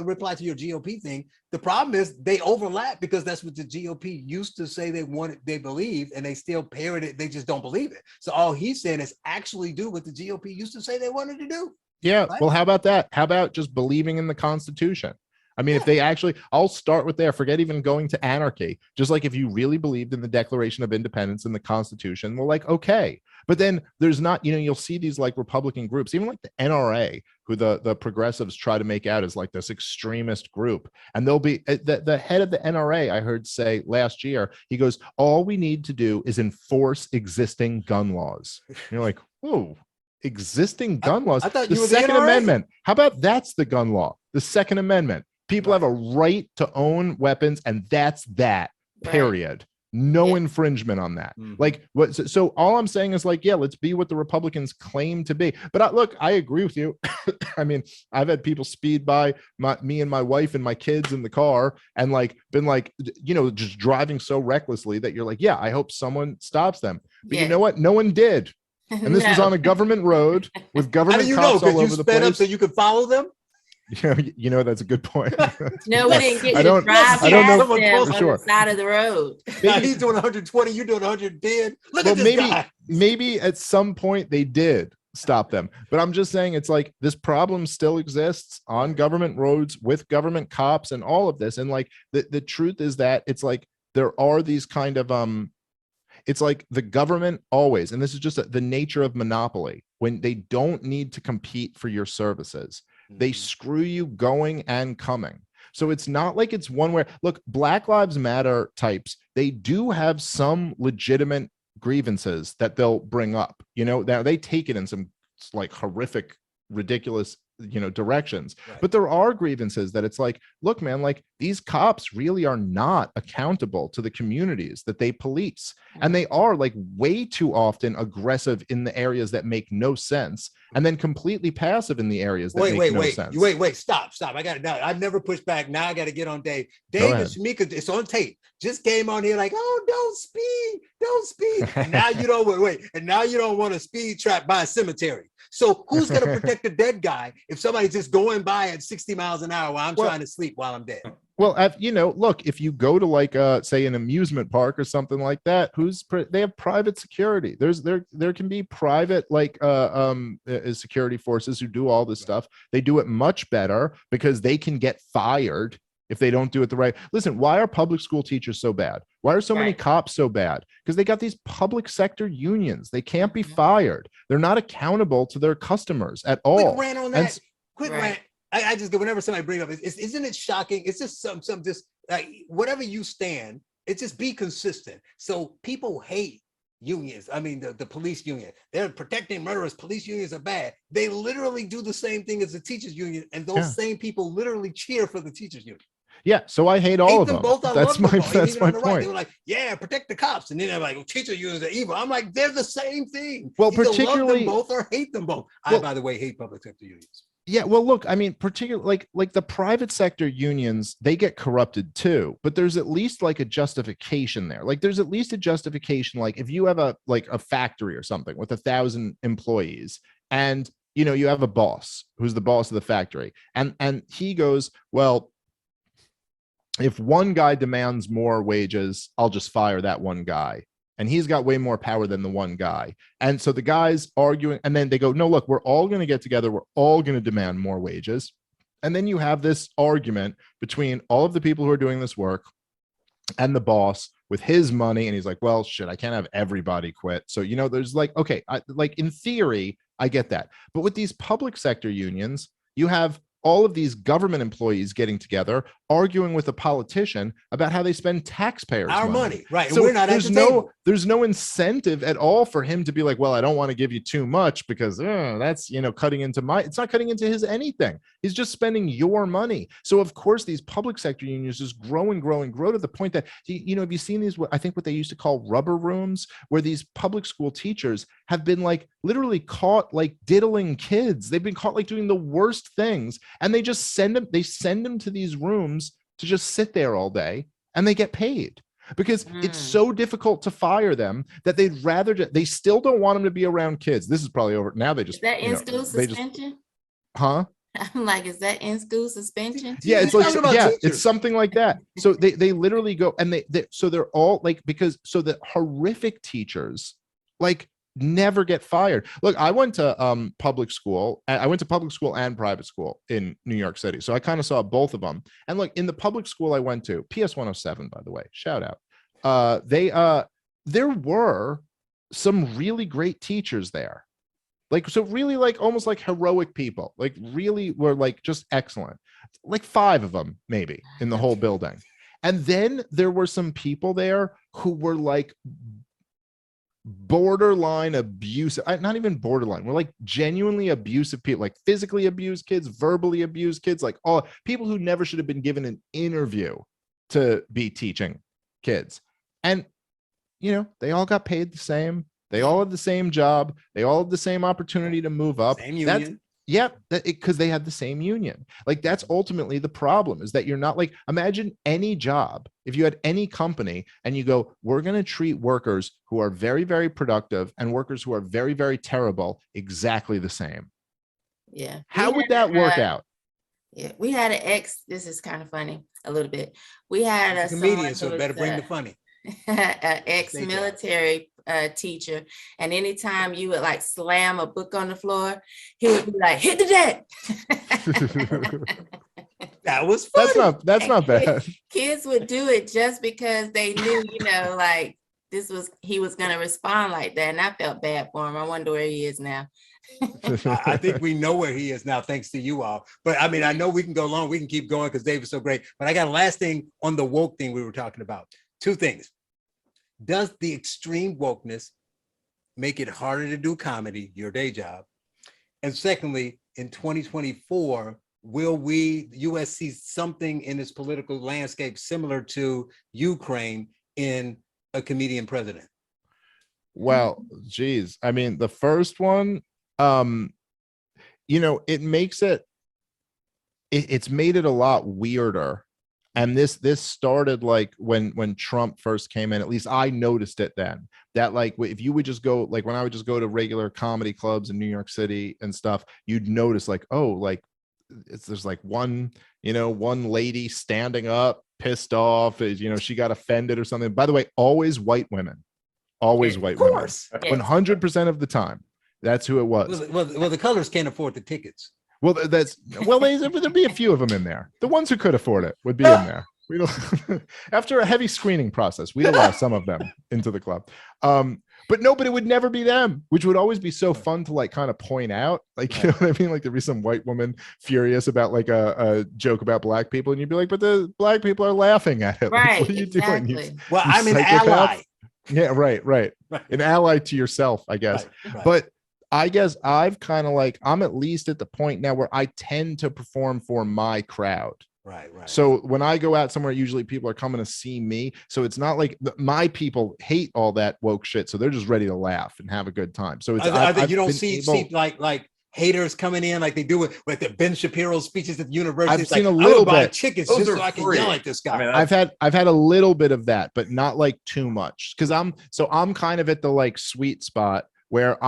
Speaker 2: reply to your GOP thing. The problem is they overlap because that's what the GOP used to say they believed, and they still parrot it. They just don't believe it. So all he's saying is actually do what the GOP used to say they wanted to do.
Speaker 3: Yeah.
Speaker 2: Right?
Speaker 3: Well, how about that? How about just believing in the Constitution? I mean, if they actually, I'll start with there, forget even going to anarchy. Just like if you really believed in the Declaration of Independence and the Constitution, well, like, okay. But then there's not, you know, you'll see these like Republican groups, even like the NRA, who the progressives try to make out as like this extremist group. And they'll be, the head of the NRA, I heard say last year, he goes, all we need to do is enforce existing gun laws. And you're like, whoa. Existing gun laws.
Speaker 2: I thought
Speaker 3: the
Speaker 2: you were
Speaker 3: Second
Speaker 2: the NRA.
Speaker 3: Amendment. How about that's the gun law? The Second Amendment. People have a right to own weapons, and that's that, period. No infringement on that. Like, what? So all I'm saying is like, yeah, let's be what the Republicans claim to be. But look, I agree with you. I mean, I've had people speed by me and my wife and my kids in the car, and like been like, you know, just driving so recklessly that you're like, yeah, I hope someone stops them. But you know what? No one did. And this was on a government road with government cops all over the place.
Speaker 2: Up so you could follow them.
Speaker 3: You know, that's a good point.
Speaker 4: No, we didn't get you to drive past them on the side of the road.
Speaker 2: He's doing 120, you're doing 110. Look at this guy.
Speaker 3: Maybe at some point they did stop them. But I'm just saying, it's like this problem still exists on government roads with government cops and all of this. And like the truth is that it's like there are these kind of it's like the government always, and this is just the nature of monopoly, when they don't need to compete for your services, they screw you going and coming. So it's not like it's one where, look, Black Lives Matter types, they do have some legitimate grievances that they'll bring up. You know, now they take it in some like horrific, ridiculous, you know, directions. But there are grievances that it's like, look, man, like these cops really are not accountable to the communities that they police. And they are like way too often aggressive in the areas that make no sense, and then completely passive in the areas that make no sense.
Speaker 2: Wait, stop. I got it now. I've never pushed back. Now I got to get on Dave. Dave and Shamika, it's on tape. Just came on here like, oh, don't speed. And now you don't wait. And now you don't want a speed trap by a cemetery. So who's going to protect the dead guy if somebody's just going by at 60 miles an hour while I'm trying to sleep while I'm dead?
Speaker 3: Well, you know, look, if you go to like, say, an amusement park or something like that, they have private security. There can be private like security forces who do all this stuff. They do it much better because they can get fired if they don't do it the right. Listen, why are public school teachers so bad? Why are so many
Speaker 4: Right.
Speaker 3: cops so bad? Because they got these public sector unions. They can't be fired. They're not accountable to their customers at all.
Speaker 2: Quick rant on
Speaker 3: And
Speaker 2: that. Quick
Speaker 4: Right.
Speaker 2: rant. I just go whenever somebody bring up, isn't it shocking? It's just some just like whatever you stand, it's just be consistent. So people hate unions. I mean, the police union, they're protecting murderers. Police unions are bad. They literally do the same thing as the teachers union, and those same people literally cheer for the teachers union.
Speaker 3: yeah, so I hate all of them.
Speaker 2: Both. I
Speaker 3: That's
Speaker 2: love
Speaker 3: my
Speaker 2: them both.
Speaker 3: that's
Speaker 2: Even
Speaker 3: my
Speaker 2: on the right, they
Speaker 3: point.
Speaker 2: were like, "Yeah, protect the cops," and then they're like, well, "Teacher unions are evil." I'm like, they're the same thing.
Speaker 3: Well,
Speaker 2: Either love
Speaker 3: particularly-
Speaker 2: them both or hate them both. I,
Speaker 3: Well-
Speaker 2: by the way, hate public sector unions.
Speaker 3: Yeah, well, look, I mean, particularly like the private sector unions, they get corrupted too, but there's at least like a justification there. Like there's at least a justification. Like if you have a factory or something with 1,000 employees, and you have a boss who's the boss of the factory, and he goes, well, if one guy demands more wages, I'll just fire that one guy. And he's got way more power than the one guy. And so the guy's arguing, and then they go, no, look, we're all going to get together. We're all going to demand more wages. And then you have this argument between all of the people who are doing this work and the boss with his money. And he's like, well, shit, I can't have everybody quit. So, there's like, okay, like in theory, I get that. But with these public sector unions, you have all of these government employees getting together, arguing with a politician about how they spend taxpayers'
Speaker 2: Our money, right?
Speaker 3: So
Speaker 2: And we're not at the table.
Speaker 3: there's no incentive at all for him to be like, well, I don't want to give you too much because that's cutting into it's not cutting into his anything. He's just spending your money. So of course these public sector unions just grow and grow and grow to the point that have you seen these? I think what they used to call rubber rooms, where these public school teachers have been like literally caught like diddling kids. They've been caught like doing the worst things, and they just send them to these rooms to just sit there all day, and they get paid because it's so difficult to fire them that they'd rather they still don't want them to be around kids. This is probably over now. They just
Speaker 4: Is that in school suspension?
Speaker 3: Huh?
Speaker 4: I'm like, is that in school suspension?
Speaker 3: Yeah, it's
Speaker 2: You're
Speaker 3: like,
Speaker 2: talking about
Speaker 3: yeah,
Speaker 2: teachers.
Speaker 3: it's something like that. So they literally go, and so they're all like, because so the horrific teachers like never get fired. Look, I went to public school. I went to public school and private school in New York City. So I kind of saw both of them. And look, in the public school I went to, PS 107, by the way, shout out. There were some really great teachers there. Like, so really like almost like heroic people, like really were like just excellent. Like 5 of them maybe in the whole building. And then there were some people there who were like borderline abusive, not even borderline, we're like genuinely abusive people, like physically abused kids, verbally abused kids, like all people who never should have been given an interview to be teaching kids. And they all got paid the same, they all had the same job, they all had the same opportunity to move up.
Speaker 2: Same union.
Speaker 3: Because they had the same union. Like that's ultimately the problem, is that you're not like, imagine any job, if you had any company and you go, we're going to treat workers who are very, very productive and workers who are very, very terrible exactly the same.
Speaker 4: Yeah.
Speaker 3: How would that work out?
Speaker 4: Yeah, we had an this is kind of funny a little bit. We had a
Speaker 2: comedian, so better bring the funny.
Speaker 4: An ex-military teacher, and anytime you would like slam a book on the floor, he would be like, hit the deck.
Speaker 2: That was funny.
Speaker 3: That's not bad.
Speaker 4: Kids would do it just because they knew, like he was going to respond like that, and I felt bad for him. I wonder where he is now.
Speaker 2: I think we know where he is now, thanks to you all. But I mean, I know we can go long, we can keep going because Dave is so great. But I got a last thing on the woke thing we were talking about. 2 things. Does the extreme wokeness make it harder to do comedy, your day job? And secondly, in 2024, will the U.S. see something in its political landscape similar to Ukraine in a comedian president?
Speaker 3: Well, geez. I mean, the first one, it makes it's made it a lot weirder. And this started like when Trump first came in, at least I noticed it then, that like if you would just go, like when I would just go to regular comedy clubs in New York City and stuff, you'd notice like, oh, like there's like one lady standing up, pissed off, she got offended or something. By the way, always white women, always white women, 100% of the time. That's who it was.
Speaker 2: Well, the colors can't afford the tickets.
Speaker 3: Well, there'd be a few of them in there. The ones who could afford it would be in there. We don't, after a heavy screening process, we'd allow some of them into the club. But no, but it would never be them, which would always be so fun to like kind of point out. Like, you know what I mean? Like there'd be some white woman furious about like a joke about black people. And you'd be like, but the black people are laughing at it. Like,
Speaker 4: Right,
Speaker 3: what are you doing?
Speaker 4: exactly.
Speaker 2: Well,
Speaker 3: you
Speaker 2: I'm an
Speaker 3: psychopath?
Speaker 2: ally.
Speaker 3: Yeah, right.
Speaker 2: Right.
Speaker 3: An ally to yourself, I guess.
Speaker 2: Right.
Speaker 3: But I guess I've kind of like, I'm at least at the point now where I tend to perform for my crowd.
Speaker 2: Right.
Speaker 3: So when I go out somewhere, usually people are coming to see me. So it's not like my people hate all that woke shit. So they're just ready to laugh and have a good time. So it's
Speaker 2: you don't see like haters coming in like they do with the Ben Shapiro speeches at the university.
Speaker 3: I've
Speaker 2: It's
Speaker 3: seen
Speaker 2: like,
Speaker 3: a little
Speaker 2: I would buy
Speaker 3: bit.
Speaker 2: tickets
Speaker 5: Those
Speaker 2: just
Speaker 5: are
Speaker 2: so I can
Speaker 5: free.
Speaker 2: yell at this guy.
Speaker 5: I mean,
Speaker 3: I've had a little bit of that, but not like too much. Cause I'm kind of at the like sweet spot where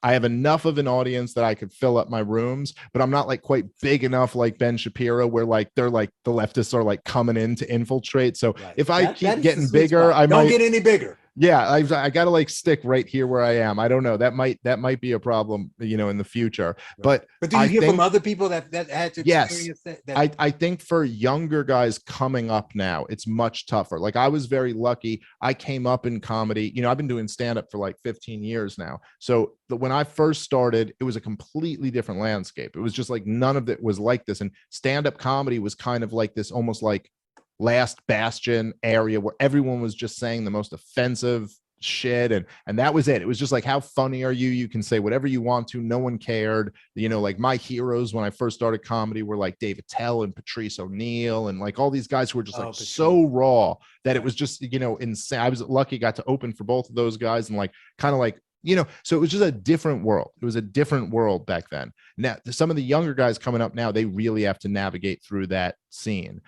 Speaker 3: I have enough of an audience that I could fill up my rooms, but I'm not like quite big enough like Ben Shapiro, where like they're like the leftists are like coming in to infiltrate. So if I keep getting bigger, I
Speaker 2: don't
Speaker 3: might
Speaker 2: get any bigger.
Speaker 3: Yeah, I got to like stick right here where I am. I don't know. That might be a problem, you know, in the future.
Speaker 2: Right. But do you hear from other people that had to experience
Speaker 3: that?
Speaker 2: Yes.
Speaker 3: I think for younger guys coming up now, it's much tougher. Like I was very lucky. I came up in comedy. You know, I've been doing stand-up for like 15 years now. So when I first started, it was a completely different landscape. It was just like none of it was like this. And stand-up comedy was kind of like this almost like last bastion area where everyone was just saying the most offensive shit, and that was it. It was just like, how funny are you? You can say whatever you want to, no one cared. You know, like my heroes when I first started comedy were like Dave Attell and Patrice O'Neill and like all these guys who were just like so raw that it was just, you know, insane. I was lucky, got to open for both of those guys and like kind of like, you know, so it was just a different world. It was a different world back then. Now some of the younger guys coming up now, they really have to navigate through that scene.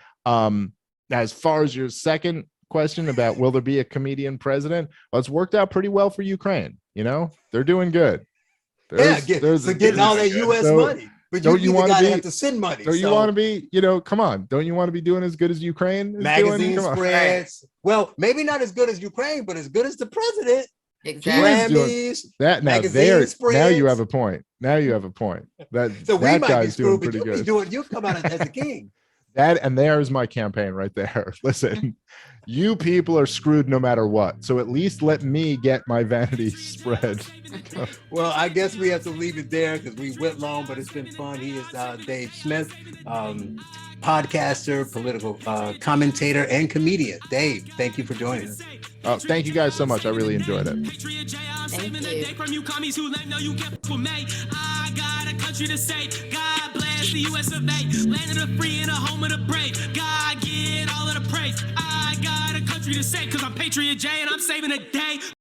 Speaker 3: As far as your second question about will there be a comedian president, well, it's worked out pretty well for Ukraine. You know, they're doing good.
Speaker 2: Getting all that U.S. money. But
Speaker 3: don't you want to
Speaker 2: have to send money?
Speaker 3: Don't you want to be, you know, come on. Don't you want to be doing as good as Ukraine is
Speaker 2: magazine
Speaker 3: doing?
Speaker 2: spreads. Well, maybe not as good as Ukraine, but as good as the president.
Speaker 4: Exactly.
Speaker 2: Grammys,
Speaker 3: that now there. Now you have a point. Now you have a point. That
Speaker 2: so
Speaker 3: that
Speaker 2: we might
Speaker 3: guy's
Speaker 2: be
Speaker 3: doing
Speaker 2: screwed,
Speaker 3: pretty
Speaker 2: but
Speaker 3: good.
Speaker 2: You'll come out as a king.
Speaker 3: That and there's my campaign right there. Listen, you people are screwed no matter what. So at least let me get my vanity spread.
Speaker 2: Well, I guess we have to leave it there because we went long, but it's been fun. He is Dave Smith, podcaster, political commentator, and comedian. Dave, thank you for joining us.
Speaker 3: Thank you guys so much. I really enjoyed it.
Speaker 4: Thank
Speaker 6: the US of A, land of the free and a home of the brave. God get all of the praise. I got a country to save, cause I'm Patriot J and I'm saving the day.